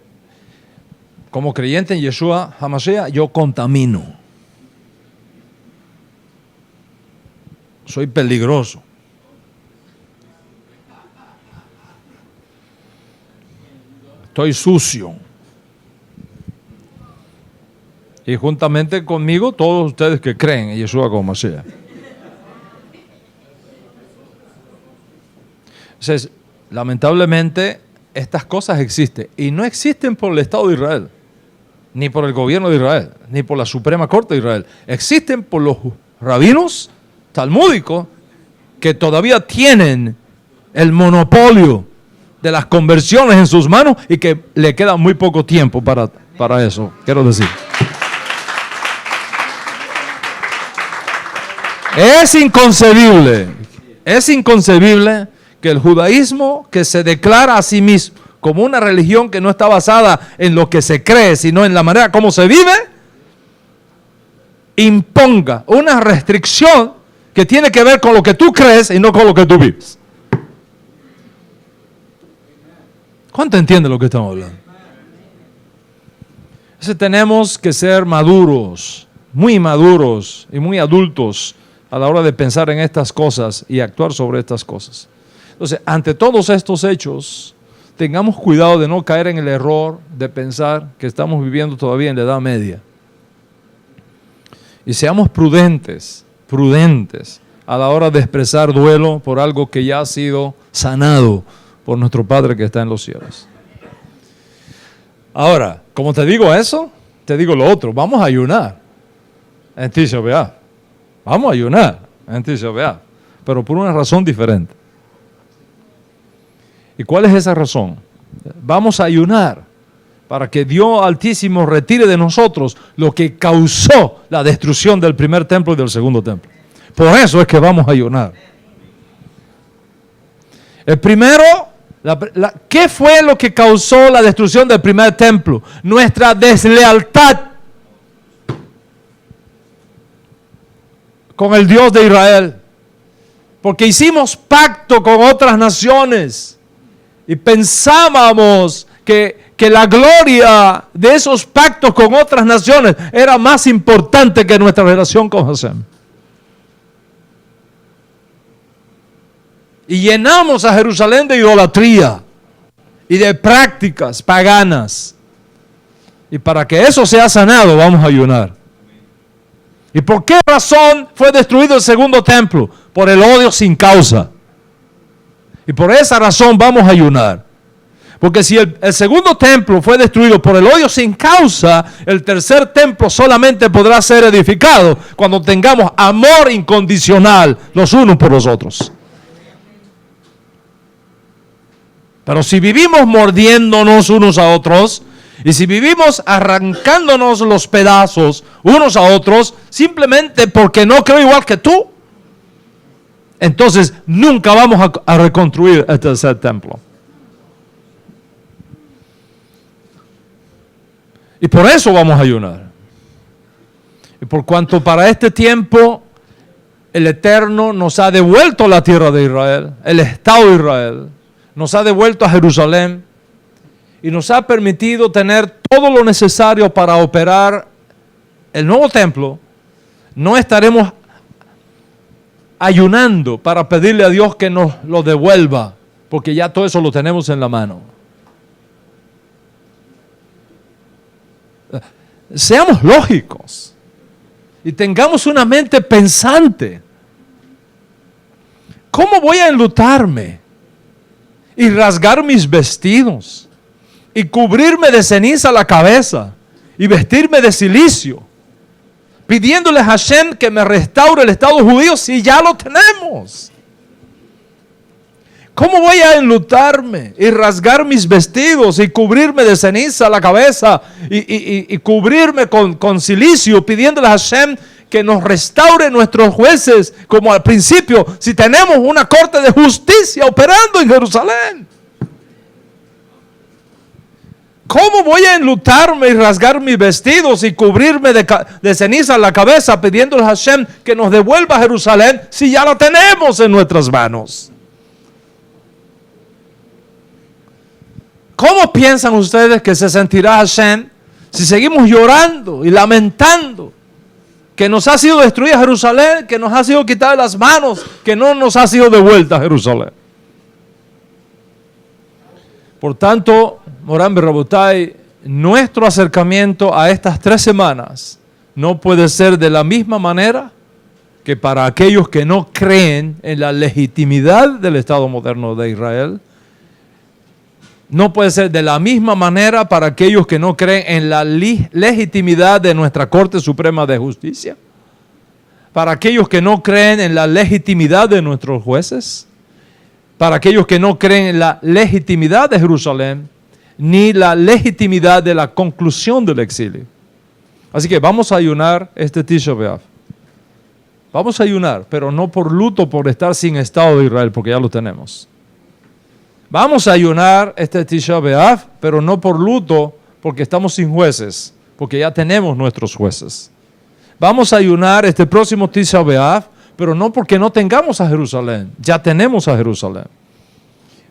como creyente en Yeshua HaMashiach, yo contamino. Soy peligroso. Estoy sucio. Y juntamente conmigo, todos ustedes que creen en Yeshua como Mashiach. Entonces, lamentablemente, estas cosas existen. Y no existen por el Estado de Israel, ni por el gobierno de Israel, ni por la Suprema Corte de Israel. Existen por los rabinos talmúdicos que todavía tienen el monopolio de las conversiones en sus manos y que le queda muy poco tiempo para eso, quiero decir. Es inconcebible que el judaísmo, que se declara a sí mismo como una religión que no está basada en lo que se cree, sino en la manera como se vive, imponga una restricción que tiene que ver con lo que tú crees y no con lo que tú vives. ¿Cuánto entiende lo que estamos hablando? Entonces tenemos que ser maduros y muy adultos a la hora de pensar en estas cosas y actuar sobre estas cosas. Entonces, ante todos estos hechos, tengamos cuidado de no caer en el error de pensar que estamos viviendo todavía en la Edad Media. Y seamos prudentes a la hora de expresar duelo por algo que ya ha sido sanado por nuestro Padre que está en los cielos. Ahora, como te digo eso, te digo lo otro. Vamos a ayunar en Tisha B'Av. Vamos a ayunar en Tisha B'Av, pero por una razón diferente. ¿Y cuál es esa razón? Vamos a ayunar para que Dios Altísimo retire de nosotros lo que causó la destrucción del primer templo y del segundo templo. Por eso es que vamos a ayunar. El primero, ¿qué fue lo que causó la destrucción del primer templo? Nuestra deslealtad con el Dios de Israel. Porque hicimos pacto con otras naciones y pensábamos que la gloria de esos pactos con otras naciones era más importante que nuestra relación con Hashem. Y llenamos a Jerusalén de idolatría y de prácticas paganas. Y para que eso sea sanado, vamos a ayunar. ¿Y por qué razón fue destruido el segundo templo? Por el odio sin causa. Y por esa razón vamos a ayunar. Porque si el segundo templo fue destruido por el odio sin causa, el tercer templo solamente podrá ser edificado cuando tengamos amor incondicional los unos por los otros. Pero si vivimos mordiéndonos unos a otros, y si vivimos arrancándonos los pedazos unos a otros, simplemente porque no creo igual que tú, entonces nunca vamos a reconstruir el tercer templo. Y por eso vamos a ayunar. Y por cuanto para este tiempo el Eterno nos ha devuelto la tierra de Israel, el Estado de Israel, nos ha devuelto a Jerusalén y nos ha permitido tener todo lo necesario para operar el nuevo templo, no estaremos ayunando para pedirle a Dios que nos lo devuelva, porque ya todo eso lo tenemos en la mano. Seamos lógicos y tengamos una mente pensante. ¿Cómo voy a enlutarme y rasgar mis vestidos y cubrirme de ceniza la cabeza y vestirme de cilicio, pidiéndole a Hashem que me restaure el Estado judío si ya lo tenemos? ¿Cómo voy a enlutarme y rasgar mis vestidos y cubrirme de ceniza la cabeza y cubrirme con cilicio, pidiéndole a Hashem que nos restaure nuestros jueces como al principio, si tenemos una corte de justicia operando en Jerusalén? ¿Cómo voy a enlutarme y rasgar mis vestidos y cubrirme de ceniza la cabeza pidiéndole a Hashem que nos devuelva a Jerusalén si ya lo tenemos en nuestras manos? ¿Cómo piensan ustedes que se sentirá Hashem si seguimos llorando y lamentando que nos ha sido destruida Jerusalén, que nos ha sido quitada de las manos, que no nos ha sido devuelta Jerusalén? Por tanto, Moran Berrabotai, nuestro acercamiento a estas 3 semanas no puede ser de la misma manera que para aquellos que no creen en la legitimidad del Estado moderno de Israel. No puede ser de la misma manera para aquellos que no creen en la legitimidad de nuestra Corte Suprema de Justicia, para aquellos que no creen en la legitimidad de nuestros jueces, para aquellos que no creen en la legitimidad de Jerusalén, ni la legitimidad de la conclusión del exilio. Así que vamos a ayunar este Tisha B'Av. Vamos a ayunar, pero no por luto por estar sin Estado de Israel, porque ya lo tenemos. Vamos a ayunar este Tisha B'Av, pero no por luto porque estamos sin jueces, porque ya tenemos nuestros jueces. Vamos a ayunar este próximo Tisha B'Av, pero no porque no tengamos a Jerusalén, ya tenemos a Jerusalén.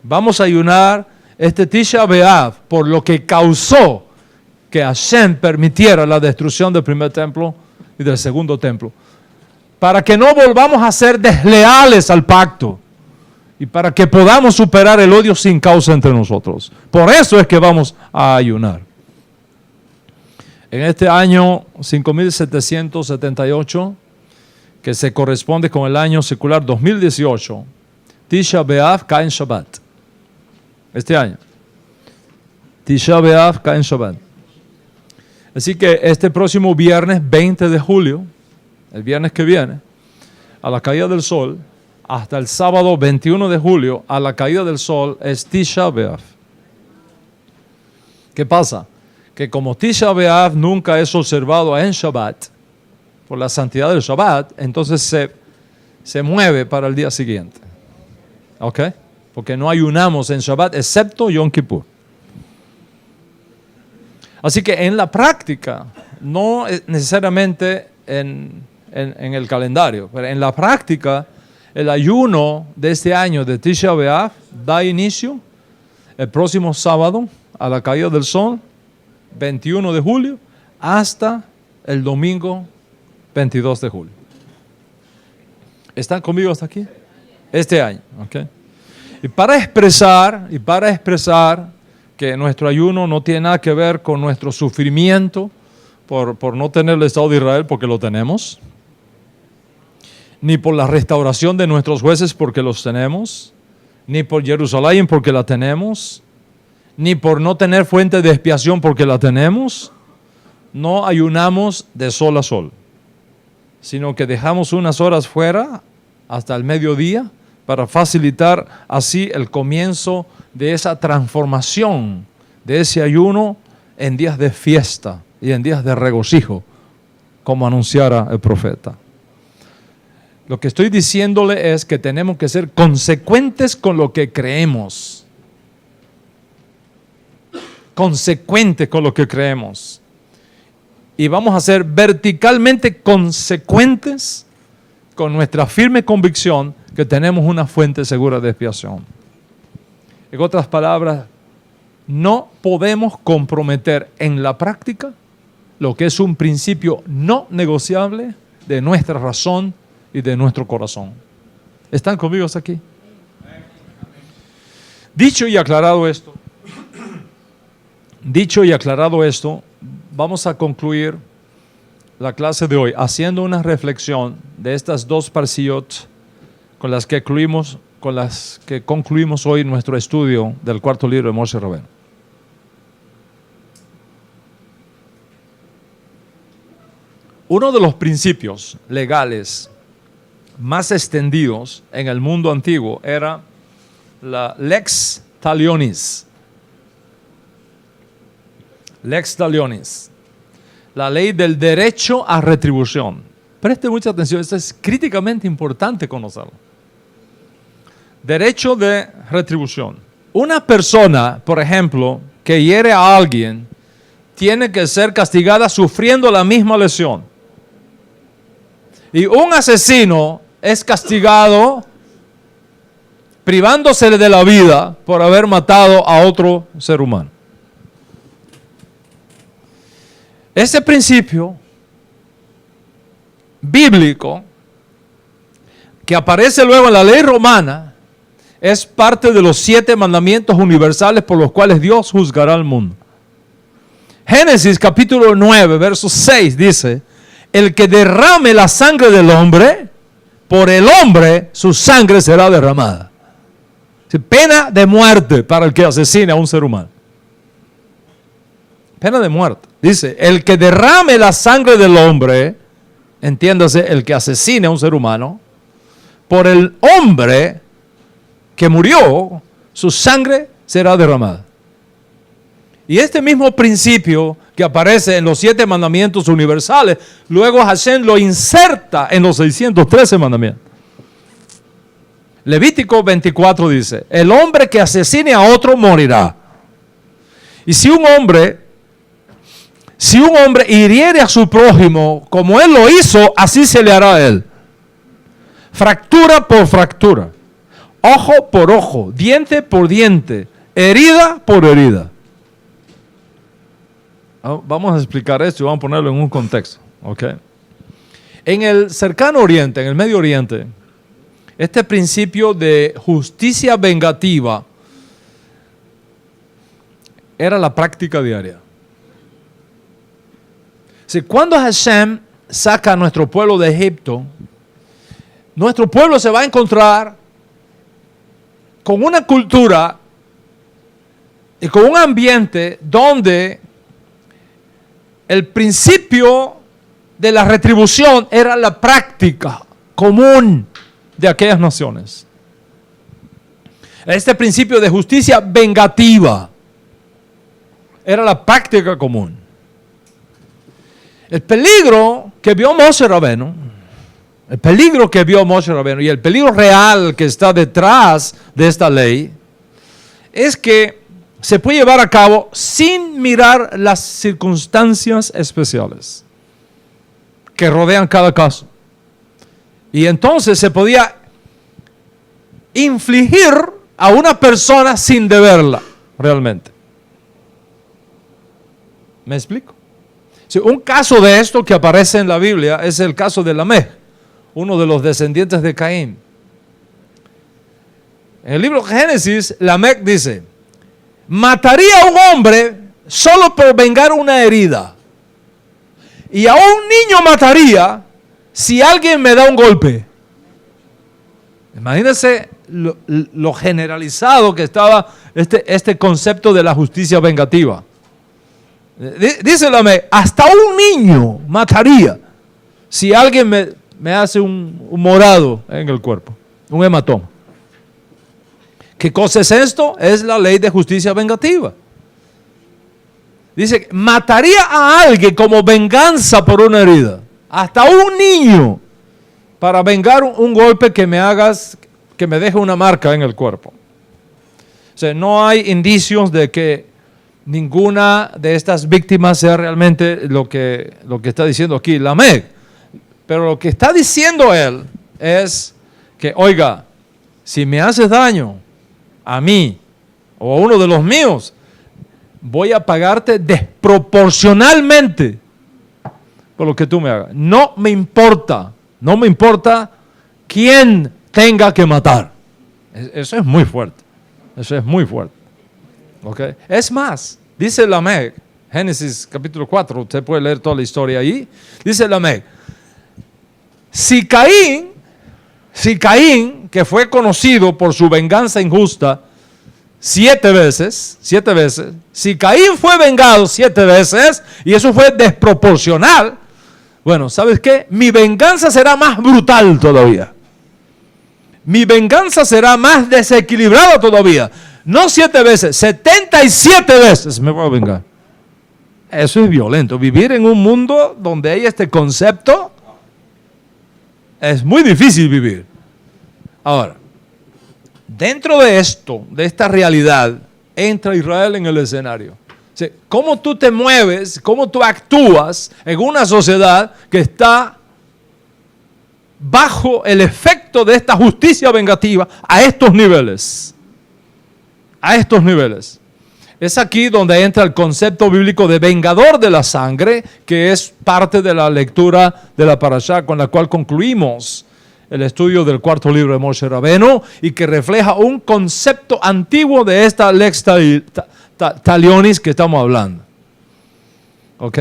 Vamos a ayunar este Tisha B'Av por lo que causó que Hashem permitiera la destrucción del primer templo y del segundo templo, para que no volvamos a ser desleales al pacto y para que podamos superar el odio sin causa entre nosotros. Por eso es que vamos a ayunar. En este año 5778, que se corresponde con el año secular 2018, Tisha B'Av cae en Shabbat. Este año. Tisha B'Av cae en Shabbat. Así que este próximo viernes 20 de julio, el viernes que viene, a la caída del sol, hasta el sábado 21 de julio, a la caída del sol, es Tisha B'Av. ¿Qué pasa? Que como Tisha B'Av nunca es observado en Shabbat, por la santidad del Shabbat, entonces se mueve para el día siguiente. ¿Ok? Porque no ayunamos en Shabbat, excepto Yom Kippur. Así que en la práctica, no necesariamente en el calendario, pero en la práctica, el ayuno de este año de Tisha B'Av da inicio el próximo sábado a la caída del sol, 21 de julio, hasta el domingo 22 de julio. ¿Están conmigo hasta aquí? Este año, ¿ok? Y para expresar que nuestro ayuno no tiene nada que ver con nuestro sufrimiento por no tener el Estado de Israel, porque lo tenemos, ni por la restauración de nuestros jueces, porque los tenemos, ni por Jerusalén, porque la tenemos, ni por no tener fuente de expiación, porque la tenemos. No ayunamos de sol a sol, sino que dejamos unas horas fuera hasta el mediodía para facilitar así el comienzo de esa transformación, de ese ayuno en días de fiesta y en días de regocijo, como anunciara el profeta. Lo que estoy diciéndole es que tenemos que ser consecuentes con lo que creemos. Consecuentes con lo que creemos. Y vamos a ser verticalmente consecuentes con nuestra firme convicción que tenemos una fuente segura de expiación. En otras palabras, no podemos comprometer en la práctica lo que es un principio no negociable de nuestra razón y de nuestro corazón. ¿Están conmigo hasta aquí? Dicho y aclarado esto, vamos a concluir la clase de hoy haciendo una reflexión de estas dos parshiyot con las que concluimos hoy nuestro estudio del cuarto libro de Moshe Rabbeinu. Uno de los principios legales más extendidos en el mundo antiguo era la lex talionis. Lex talionis, la ley del derecho a retribución. Preste mucha atención, esto es críticamente importante conocerlo. Derecho de retribución. Una persona, por ejemplo, que hiere a alguien, tiene que ser castigada sufriendo la misma lesión. Y un asesino es castigado privándose de la vida por haber matado a otro ser humano. Ese principio bíblico que aparece luego en la ley romana es parte de los 7 mandamientos universales por los cuales Dios juzgará al mundo. Génesis capítulo 9, verso 6 dice: el que derrame la sangre del hombre, por el hombre su sangre será derramada. Pena de muerte para el que asesine a un ser humano. Pena de muerte. Dice, el que derrame la sangre del hombre, entiéndase, el que asesine a un ser humano, por el hombre que murió, su sangre será derramada. Y este mismo principio que aparece en los 7 mandamientos universales, luego Hashem lo inserta en los 613 mandamientos. Levítico 24 dice, el hombre que asesine a otro morirá. Y si un hombre hiriere a su prójimo, como él lo hizo, así se le hará a él. Fractura por fractura, ojo por ojo, diente por diente, herida por herida. Vamos a explicar esto y vamos a ponerlo en un contexto. ¿Okay? En el cercano oriente, en el Medio Oriente, este principio de justicia vengativa era la práctica diaria. Si cuando Hashem saca a nuestro pueblo de Egipto, nuestro pueblo se va a encontrar con una cultura y con un ambiente donde el principio de la retribución era la práctica común de aquellas naciones. Este principio de justicia vengativa era la práctica común. El peligro que vio Moshe Rabbeinu, y el peligro real que está detrás de esta ley es que se puede llevar a cabo sin mirar las circunstancias especiales que rodean cada caso. Y entonces se podía infligir a una persona sin deberla realmente. ¿Me explico? Sí, un caso de esto que aparece en la Biblia es el caso de Lamech, uno de los descendientes de Caín. En el libro de Génesis, Lamech dice: mataría a un hombre solo por vengar una herida. Y a un niño mataría si alguien me da un golpe. Imagínense lo generalizado que estaba este concepto de la justicia vengativa. Dice Lamech, hasta un niño mataría si alguien me hace un morado en el cuerpo, un hematoma. ¿Qué cosa es esto? Es la ley de justicia vengativa. Dice, mataría a alguien como venganza por una herida. Hasta un niño para vengar un golpe que me deje una marca en el cuerpo. O sea, no hay indicios de que ninguna de estas víctimas sea realmente lo que está diciendo aquí Lamech. Pero lo que está diciendo él es que, oiga, si me haces daño a mí o a uno de los míos, voy a pagarte desproporcionalmente por lo que tú me hagas. No me importa quién tenga que matar. Eso es muy fuerte. Eso es muy fuerte. ¿Okay? Es más, dice Lamec, Génesis capítulo 4, usted puede leer toda la historia ahí. Dice Lamec, si Caín, que fue conocido por su venganza injusta 7 veces, si Caín fue vengado 7 veces, y eso fue desproporcional, bueno, ¿sabes qué? Mi venganza será más brutal todavía. Mi venganza será más desequilibrada todavía. No 7 veces, 77 veces me voy a vengar. Eso es violento. Vivir en un mundo donde hay este concepto es muy difícil vivir. Ahora, dentro de esto, de esta realidad, entra Israel en el escenario. O sea, ¿cómo tú te mueves, cómo tú actúas en una sociedad que está bajo el efecto de esta justicia vengativa a estos niveles? A estos niveles. Es aquí donde entra el concepto bíblico de vengador de la sangre, que es parte de la lectura de la parashá con la cual concluimos el estudio del 4º libro de Moshe Rabenu, y que refleja un concepto antiguo de esta lex talionis que estamos hablando. ¿Ok?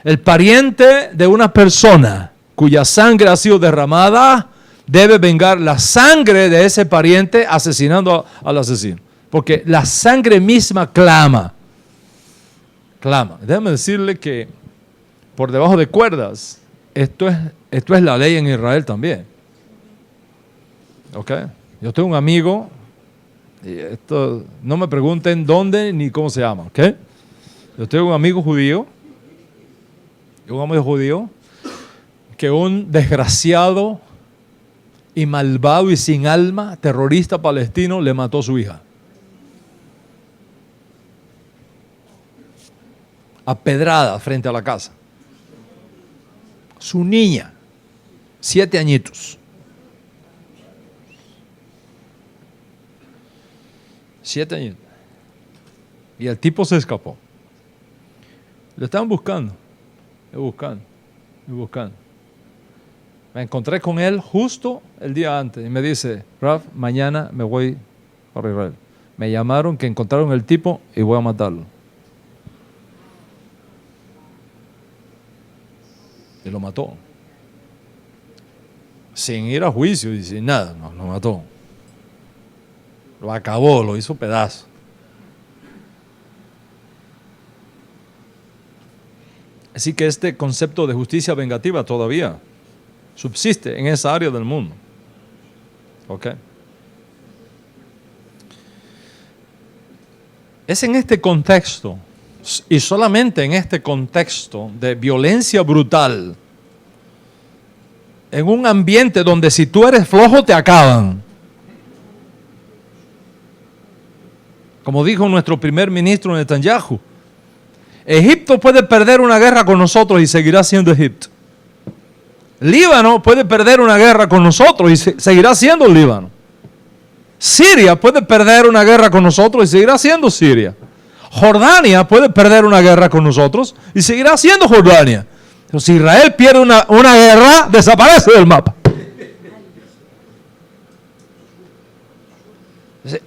El pariente de una persona cuya sangre ha sido derramada debe vengar la sangre de ese pariente asesinando al asesino. Porque la sangre misma clama. Déjame decirle que por debajo de cuerdas, esto es la ley en Israel también. ¿Ok? Yo tengo un amigo, y esto no me pregunten dónde ni cómo se llama. ¿Ok? Yo tengo un amigo judío, que un desgraciado y malvado y sin alma terrorista palestino le mató a su hija. A pedrada frente a la casa. Su niña, 7 añitos. 7 añitos. Y el tipo se escapó. Lo estaban buscando. Buscando. Me encontré con él justo el día antes y me dice, Raf, mañana me voy para Israel. Me llamaron que encontraron el tipo y voy a matarlo. Y lo mató. Sin ir a juicio y sin nada, no, lo mató. Lo acabó, lo hizo pedazo. Así que este concepto de justicia vengativa todavía subsiste en esa área del mundo. ¿Ok? Es en este contexto, y solamente en este contexto de violencia brutal, en un ambiente donde si tú eres flojo te acaban. Como dijo nuestro primer ministro Netanyahu, Egipto puede perder una guerra con nosotros y seguirá siendo Egipto. Líbano puede perder una guerra con nosotros y seguirá siendo Líbano. Siria puede perder una guerra con nosotros y seguirá siendo Siria. Jordania puede perder una guerra con nosotros y seguirá siendo Jordania. Pero si Israel pierde una guerra, desaparece del mapa.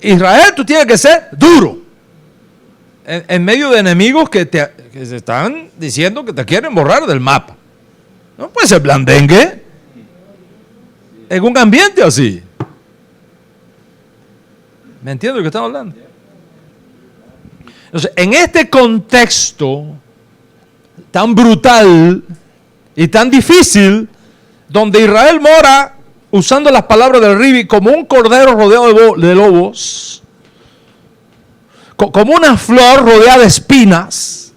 Israel, tú tienes que ser duro en medio de enemigos que se están diciendo que te quieren borrar del mapa. No puede ser blandengue en un ambiente así. ¿Me entiendes de lo que estamos hablando? Entonces, en este contexto tan brutal y tan difícil, donde Israel mora, usando las palabras del Ribi, como un cordero rodeado de lobos, como una flor rodeada de espinas,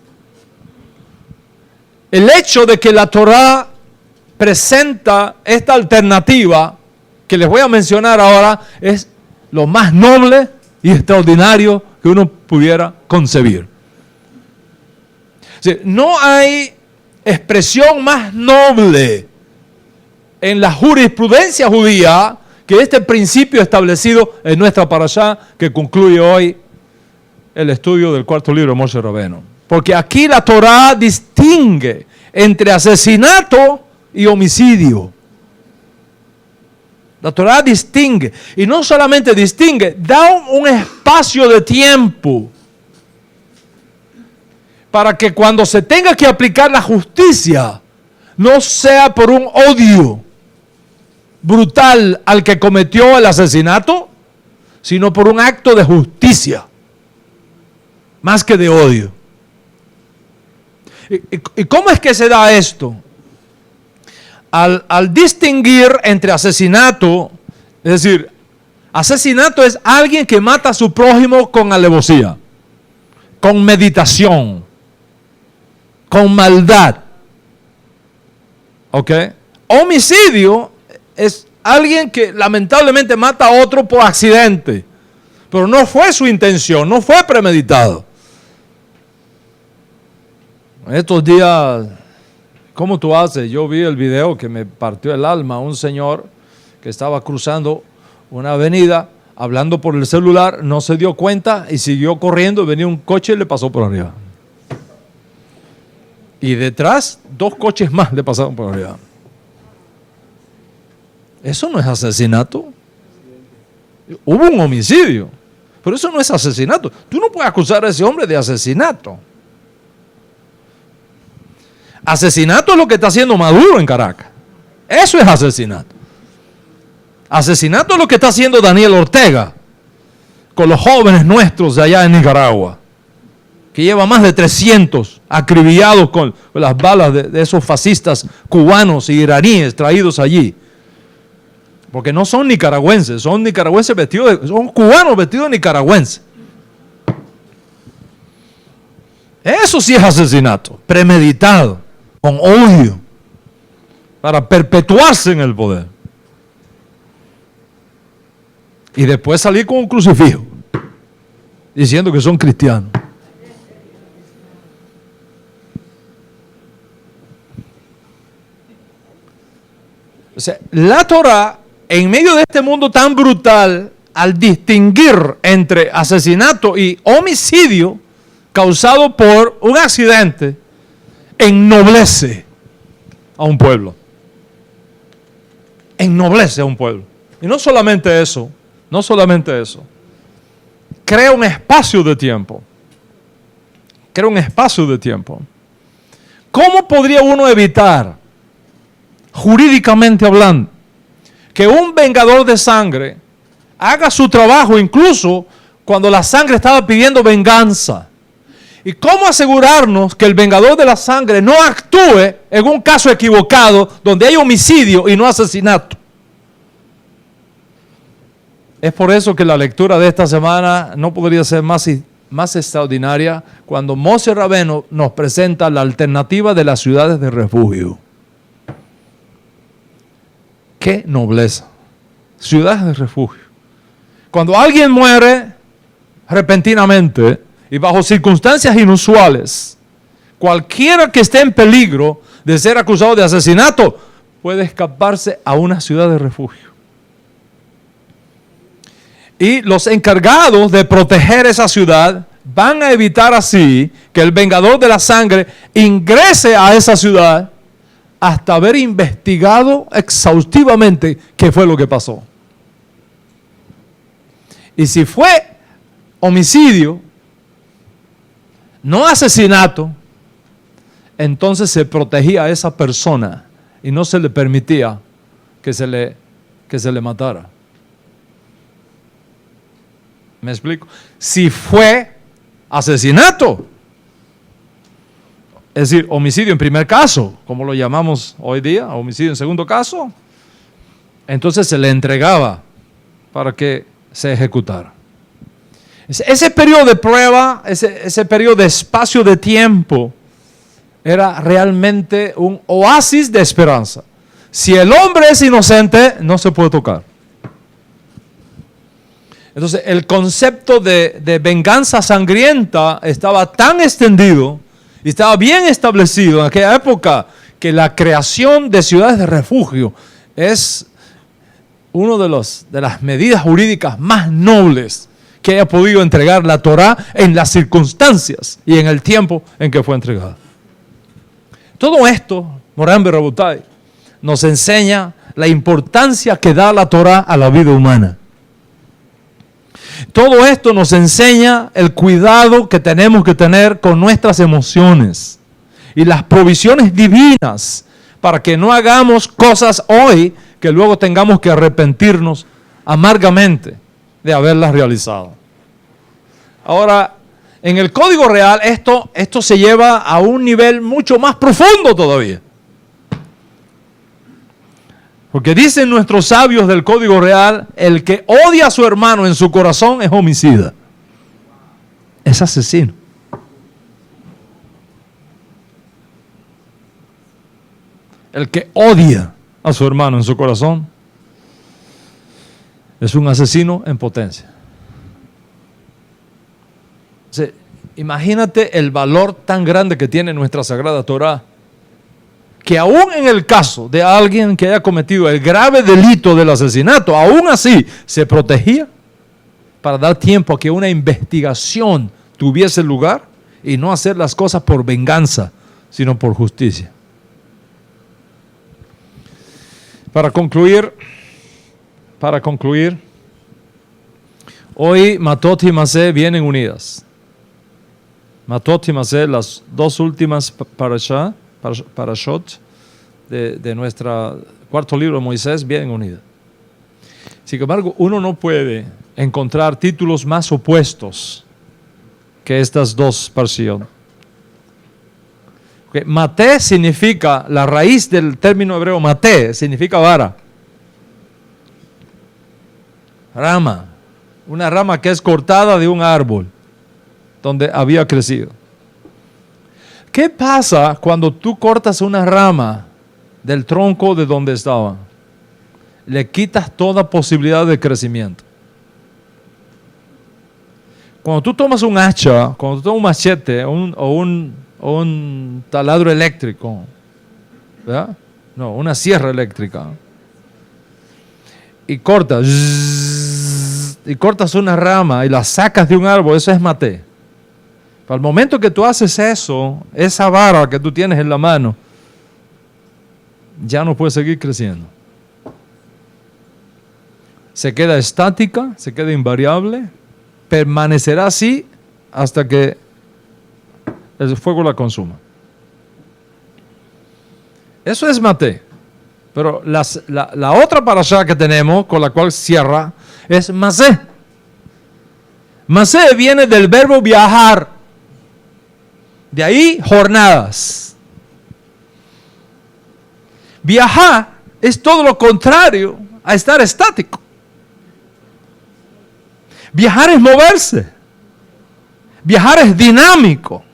el hecho de que la Torá presenta esta alternativa que les voy a mencionar ahora es lo más noble y extraordinario que uno pudiera concebir. O sea, no hay expresión más noble en la jurisprudencia judía que este principio establecido en nuestra parashá que concluye hoy el estudio del cuarto libro de Moshe Rabbeinu. Porque aquí la Torá distingue entre asesinato y homicidio. La Torá distingue, y no solamente distingue, da un espacio de tiempo para que cuando se tenga que aplicar la justicia, no sea por un odio brutal al que cometió el asesinato, sino por un acto de justicia, más que de odio. ¿Y cómo es que se da esto? Al distinguir entre asesinato, es decir, asesinato es alguien que mata a su prójimo con alevosía, con meditación, con maldad. ¿Ok? Homicidio es alguien que lamentablemente mata a otro por accidente, pero no fue su intención, no fue premeditado. Estos días, ¿cómo tú haces? Yo vi el video que me partió el alma. Un señor que estaba cruzando una avenida, hablando por el celular, no se dio cuenta y siguió corriendo. Venía un coche y le pasó por arriba. Y detrás, 2 coches más le pasaron por arriba. Eso no es asesinato. Hubo un homicidio, pero eso no es asesinato. Tú no puedes acusar a ese hombre de asesinato. Asesinato es lo que está haciendo Maduro en Caracas. Eso es asesinato. Asesinato es lo que está haciendo Daniel Ortega con los jóvenes nuestros de allá en Nicaragua, que lleva más de 300 acribillados con las balas de esos fascistas cubanos y iraníes traídos allí. Porque no son nicaragüenses, son nicaragüenses son cubanos vestidos de nicaragüenses. Eso sí es asesinato, premeditado, con odio, para perpetuarse en el poder. Y después salir con un crucifijo, diciendo que son cristianos. O sea, la Torá, en medio de este mundo tan brutal, al distinguir entre asesinato y homicidio causado por un accidente, ennoblece a un pueblo. Ennoblece a un pueblo. Y no solamente eso, crea un espacio de tiempo. Crea un espacio de tiempo. ¿Cómo podría uno evitar, jurídicamente hablando, que un vengador de sangre haga su trabajo incluso cuando la sangre estaba pidiendo venganza? ¿Y cómo asegurarnos que el vengador de la sangre no actúe en un caso equivocado donde hay homicidio y no asesinato? Es por eso que la lectura de esta semana no podría ser más extraordinaria cuando Moshe Rabbeinu nos presenta la alternativa de las ciudades de refugio. ¡Qué nobleza! Ciudades de refugio. Cuando alguien muere repentinamente y bajo circunstancias inusuales, cualquiera que esté en peligro de ser acusado de asesinato puede escaparse a una ciudad de refugio. Y los encargados de proteger esa ciudad van a evitar así que el vengador de la sangre ingrese a esa ciudad hasta haber investigado exhaustivamente qué fue lo que pasó. Y si fue homicidio, no asesinato, entonces se protegía a esa persona y no se le permitía que se le matara. ¿Me explico? Si fue asesinato, es decir, homicidio en primer caso, como lo llamamos hoy día, homicidio en segundo caso, entonces se le entregaba para que se ejecutara. Ese periodo de prueba, ese periodo de espacio de tiempo, era realmente un oasis de esperanza. Si el hombre es inocente, no se puede tocar. Entonces, el concepto de venganza sangrienta estaba tan extendido y estaba bien establecido en aquella época que la creación de ciudades de refugio es una de las medidas jurídicas más nobles que haya podido entregar la Torá en las circunstancias y en el tiempo en que fue entregada. Todo esto, Moran Berrabutai, nos enseña la importancia que da la Torá a la vida humana. Todo esto nos enseña el cuidado que tenemos que tener con nuestras emociones y las provisiones divinas para que no hagamos cosas hoy que luego tengamos que arrepentirnos amargamente de haberlas realizado. Ahora, en el Código Real esto se lleva a un nivel mucho más profundo todavía. Porque dicen nuestros sabios del Código Real, el que odia a su hermano en su corazón es homicida. Es asesino. El que odia a su hermano en su corazón es un asesino en potencia. O sea, imagínate el valor tan grande que tiene nuestra Sagrada Torá, que aún en el caso de alguien que haya cometido el grave delito del asesinato, aún así se protegía para dar tiempo a que una investigación tuviese lugar y no hacer las cosas por venganza, sino por justicia. Para concluir, hoy Matot y Masé vienen unidas. Matot y Masé, las dos últimas parashot de nuestro cuarto libro de Moisés, vienen unidas. Sin embargo, uno no puede encontrar títulos más opuestos que estas dos parashot. Okay. Maté significa, la raíz del término hebreo maté significa vara. Rama, una rama que es cortada de un árbol donde había crecido. ¿Qué pasa cuando tú cortas una rama del tronco de donde estaba? Le quitas toda posibilidad de crecimiento. Cuando tú tomas un hacha, cuando tú tomas un machete o un taladro eléctrico, ¿verdad? No, una sierra eléctrica, y cortas una rama y la sacas de un árbol, eso es maté. Al momento que tú haces eso, esa vara que tú tienes en la mano ya no puede seguir creciendo. Se queda estática, se queda invariable, permanecerá así hasta que el fuego la consuma. Eso es maté. Pero la otra parashá que tenemos, con la cual cierra, es masé. Masé viene del verbo viajar. De ahí, jornadas. Viajar es todo lo contrario a estar estático. Viajar es moverse. Viajar es dinámico.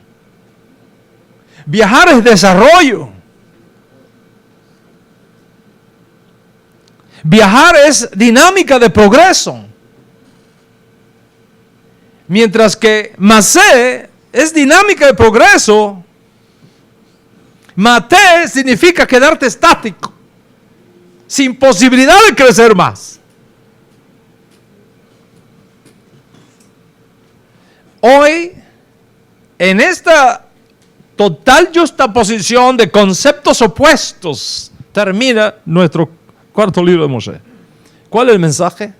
Viajar es desarrollo. Viajar es dinámica de progreso. Mientras que masé es dinámica de progreso. Maté significa quedarte estático, sin posibilidad de crecer más. Hoy, en esta total juxtaposición de conceptos opuestos, termina nuestro cuarto libro de Moshe. ¿Cuál es el mensaje?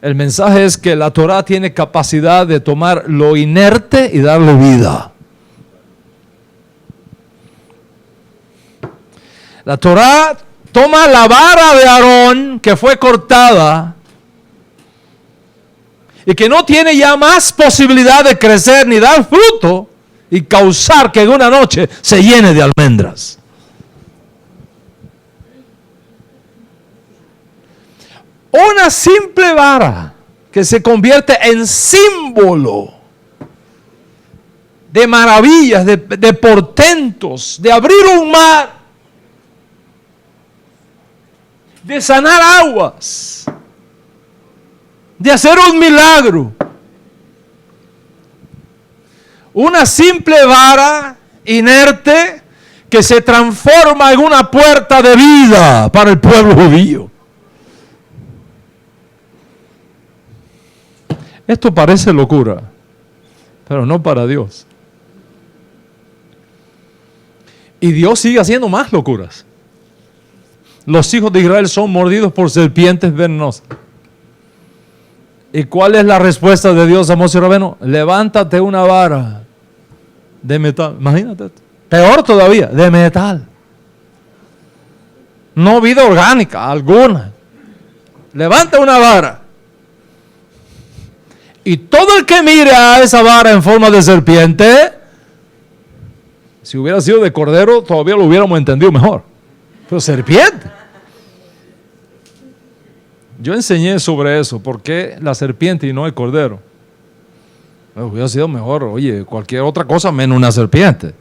El mensaje es que la Torá tiene capacidad de tomar lo inerte y darle vida. La Torá toma la vara de Aarón que fue cortada y que no tiene ya más posibilidad de crecer ni dar fruto y causar que en una noche se llene de almendras. Una simple vara que se convierte en símbolo de maravillas, de portentos, de abrir un mar, de sanar aguas, de hacer un milagro. Una simple vara inerte que se transforma en una puerta de vida para el pueblo judío. Esto parece locura, pero no para Dios. Y Dios sigue haciendo más locuras. Los hijos de Israel son mordidos por serpientes venenosas. ¿Y cuál es la respuesta de Dios a Moshe Rabbeinu? Levántate una vara de metal. Imagínate esto. Peor todavía, de metal. No vida orgánica alguna. Levanta una vara. Y todo el que mire a esa vara en forma de serpiente, si hubiera sido de cordero, todavía lo hubiéramos entendido mejor. Pero serpiente. Yo enseñé sobre eso, por qué la serpiente y no el cordero. Hubiera sido mejor, oye, cualquier otra cosa menos una serpiente.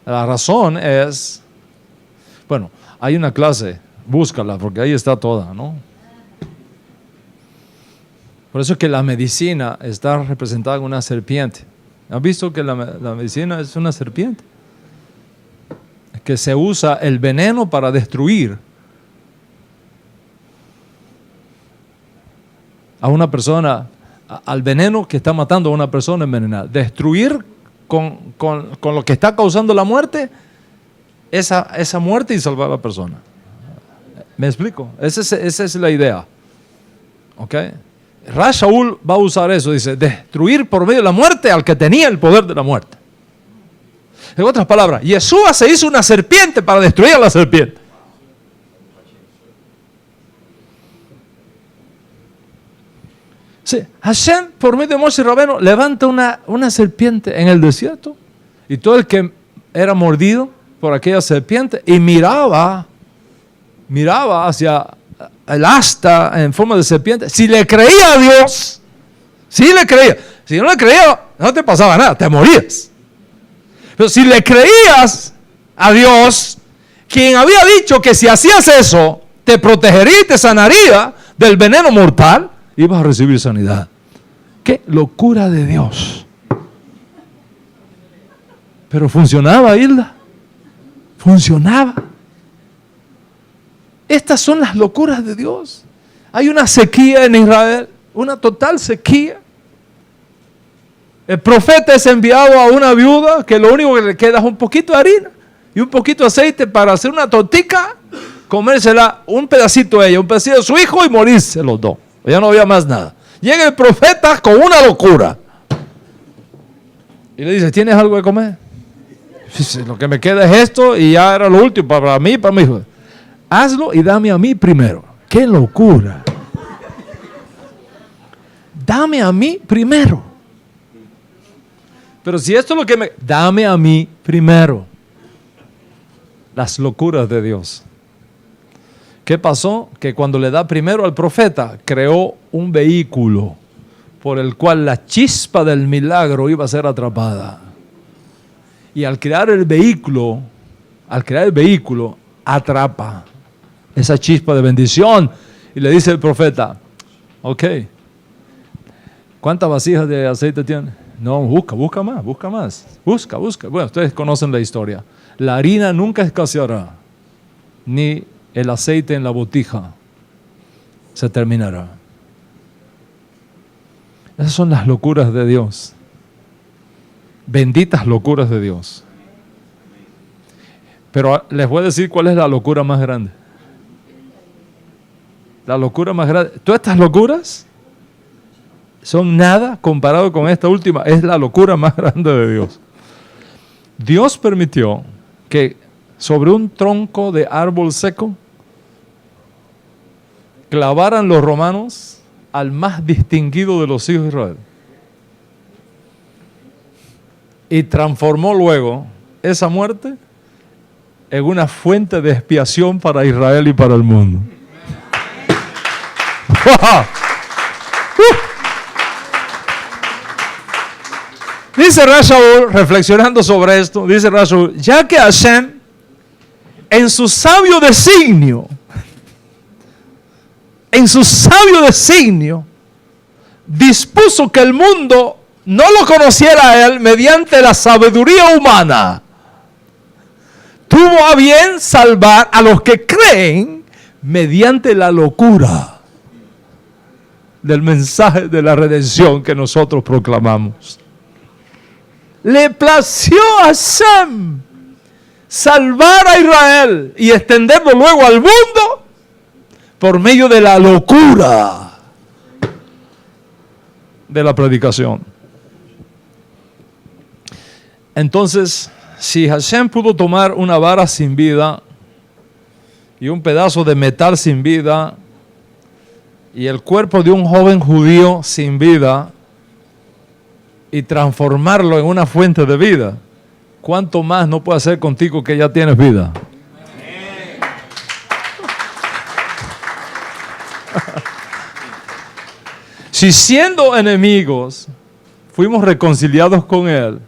La razón es, bueno, hay una clase, búscala, porque ahí está toda, ¿no? Por eso es que la medicina está representada en una serpiente. ¿Han visto que la medicina es una serpiente? Que se usa el veneno para destruir a una persona, al veneno que está matando a una persona envenenada. Destruir con lo que está causando la muerte, esa muerte y salvar a la persona. ¿Me explico? Esa es la idea. ¿Ok? Rash Shaul va a usar eso, dice, destruir por medio de la muerte al que tenía el poder de la muerte. En otras palabras, Yeshua se hizo una serpiente para destruir a la serpiente. Sí, Hashem, por medio de Moshe Rabbeinu, levanta una serpiente en el desierto, y todo el que era mordido por aquella serpiente y miraba hacia el asta en forma de serpiente, si le creía a Dios, si le creía, si no le creía, no te pasaba nada, te morías. Pero si le creías a Dios, quien había dicho que si hacías eso, te protegería y te sanaría del veneno mortal, ibas a recibir sanidad. ¡Qué locura de Dios! Pero funcionaba, Hilda. Funcionaba. Estas son las locuras de Dios. Hay una sequía en Israel, una total sequía. El profeta es enviado a una viuda que lo único que le queda es un poquito de harina y un poquito de aceite para hacer una tortica, comérsela un pedacito de ella, un pedacito de su hijo y morirse los dos. Ya no había más nada. Llega el profeta con una locura y le dice, ¿tienes algo de comer? Dice, lo que me queda es esto y ya era lo último para mí y para mi hijo. Hazlo y dame a mí primero. ¡Qué locura! Dame a mí primero. Pero si esto es lo que me... Dame a mí primero. Las locuras de Dios. ¿Qué pasó? Que cuando le da primero al profeta, creó un vehículo por el cual la chispa del milagro iba a ser atrapada. Y al crear el vehículo, atrapa esa chispa de bendición. Y le dice el profeta, ok, ¿cuántas vasijas de aceite tiene? No, busca más. Bueno, ustedes conocen la historia. La harina nunca escaseará, ni el aceite en la botija se terminará. Esas son las locuras de Dios. Benditas locuras de Dios. Pero les voy a decir cuál es la locura más grande. La locura más grande. Todas estas locuras son nada comparado con esta última. Es la locura más grande de Dios. Dios permitió que sobre un tronco de árbol seco clavaran los romanos al más distinguido de los hijos de Israel. Y transformó luego esa muerte en una fuente de expiación para Israel y para el mundo. Dice Rash Shaul, reflexionando sobre esto, dice Rash Shaul, ya que Hashem, en su sabio designio, dispuso que el mundo no lo conociera a Él mediante la sabiduría humana, tuvo a bien salvar a los que creen mediante la locura del mensaje de la redención que nosotros proclamamos. Le plació a Hashem salvar a Israel y extenderlo luego al mundo por medio de la locura de la predicación. Entonces, si Hashem pudo tomar una vara sin vida y un pedazo de metal sin vida y el cuerpo de un joven judío sin vida y transformarlo en una fuente de vida, ¿cuánto más no puede hacer contigo que ya tienes vida? Si siendo enemigos fuimos reconciliados con Él,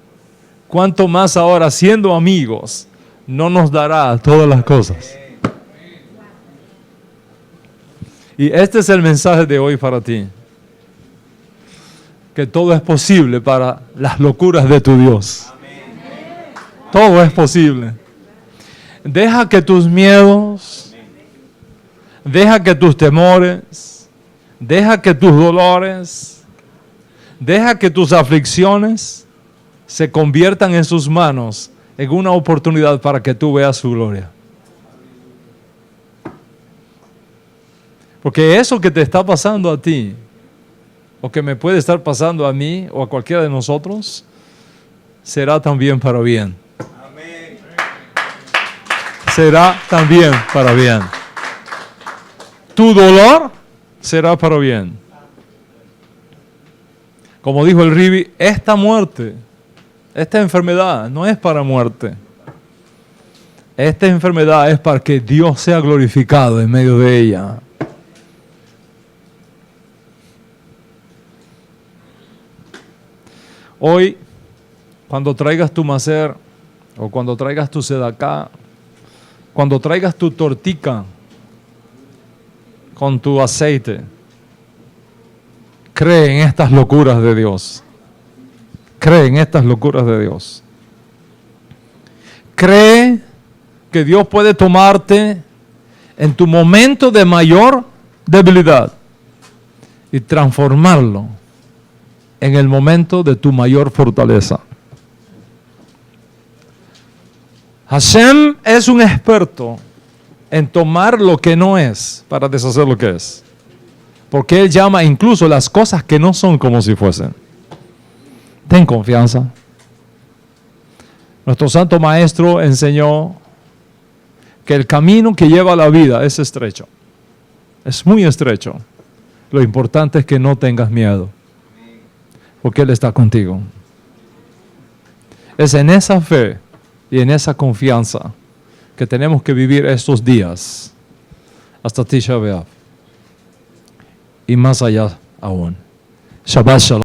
¿cuánto más ahora siendo amigos no nos dará todas las cosas? Y este es el mensaje de hoy para ti. Que todo es posible para las locuras de tu Dios. Todo es posible. Deja que tus miedos, deja que tus temores, deja que tus dolores, deja que tus aflicciones se conviertan en sus manos en una oportunidad para que tú veas su gloria. Porque eso que te está pasando a ti, o que me puede estar pasando a mí o a cualquiera de nosotros, será también para bien. Amén. Será también para bien. Tu dolor será para bien. Como dijo el Ribi, esta muerte, esta enfermedad no es para muerte. Esta enfermedad es para que Dios sea glorificado en medio de ella. Hoy, cuando traigas tu macer, o cuando traigas tu sedaká, cuando traigas tu tortica con tu aceite, cree en estas locuras de Dios. Cree en estas locuras de Dios. Cree que Dios puede tomarte en tu momento de mayor debilidad y transformarlo en el momento de tu mayor fortaleza. Hashem es un experto en tomar lo que no es para deshacer lo que es. Porque Él llama incluso las cosas que no son como si fuesen. Ten confianza. Nuestro Santo Maestro enseñó que el camino que lleva a la vida es estrecho. Es muy estrecho. Lo importante es que no tengas miedo. Porque Él está contigo. Es en esa fe y en esa confianza que tenemos que vivir estos días hasta Tisha B'Av y más allá aún. Shabbat Shalom.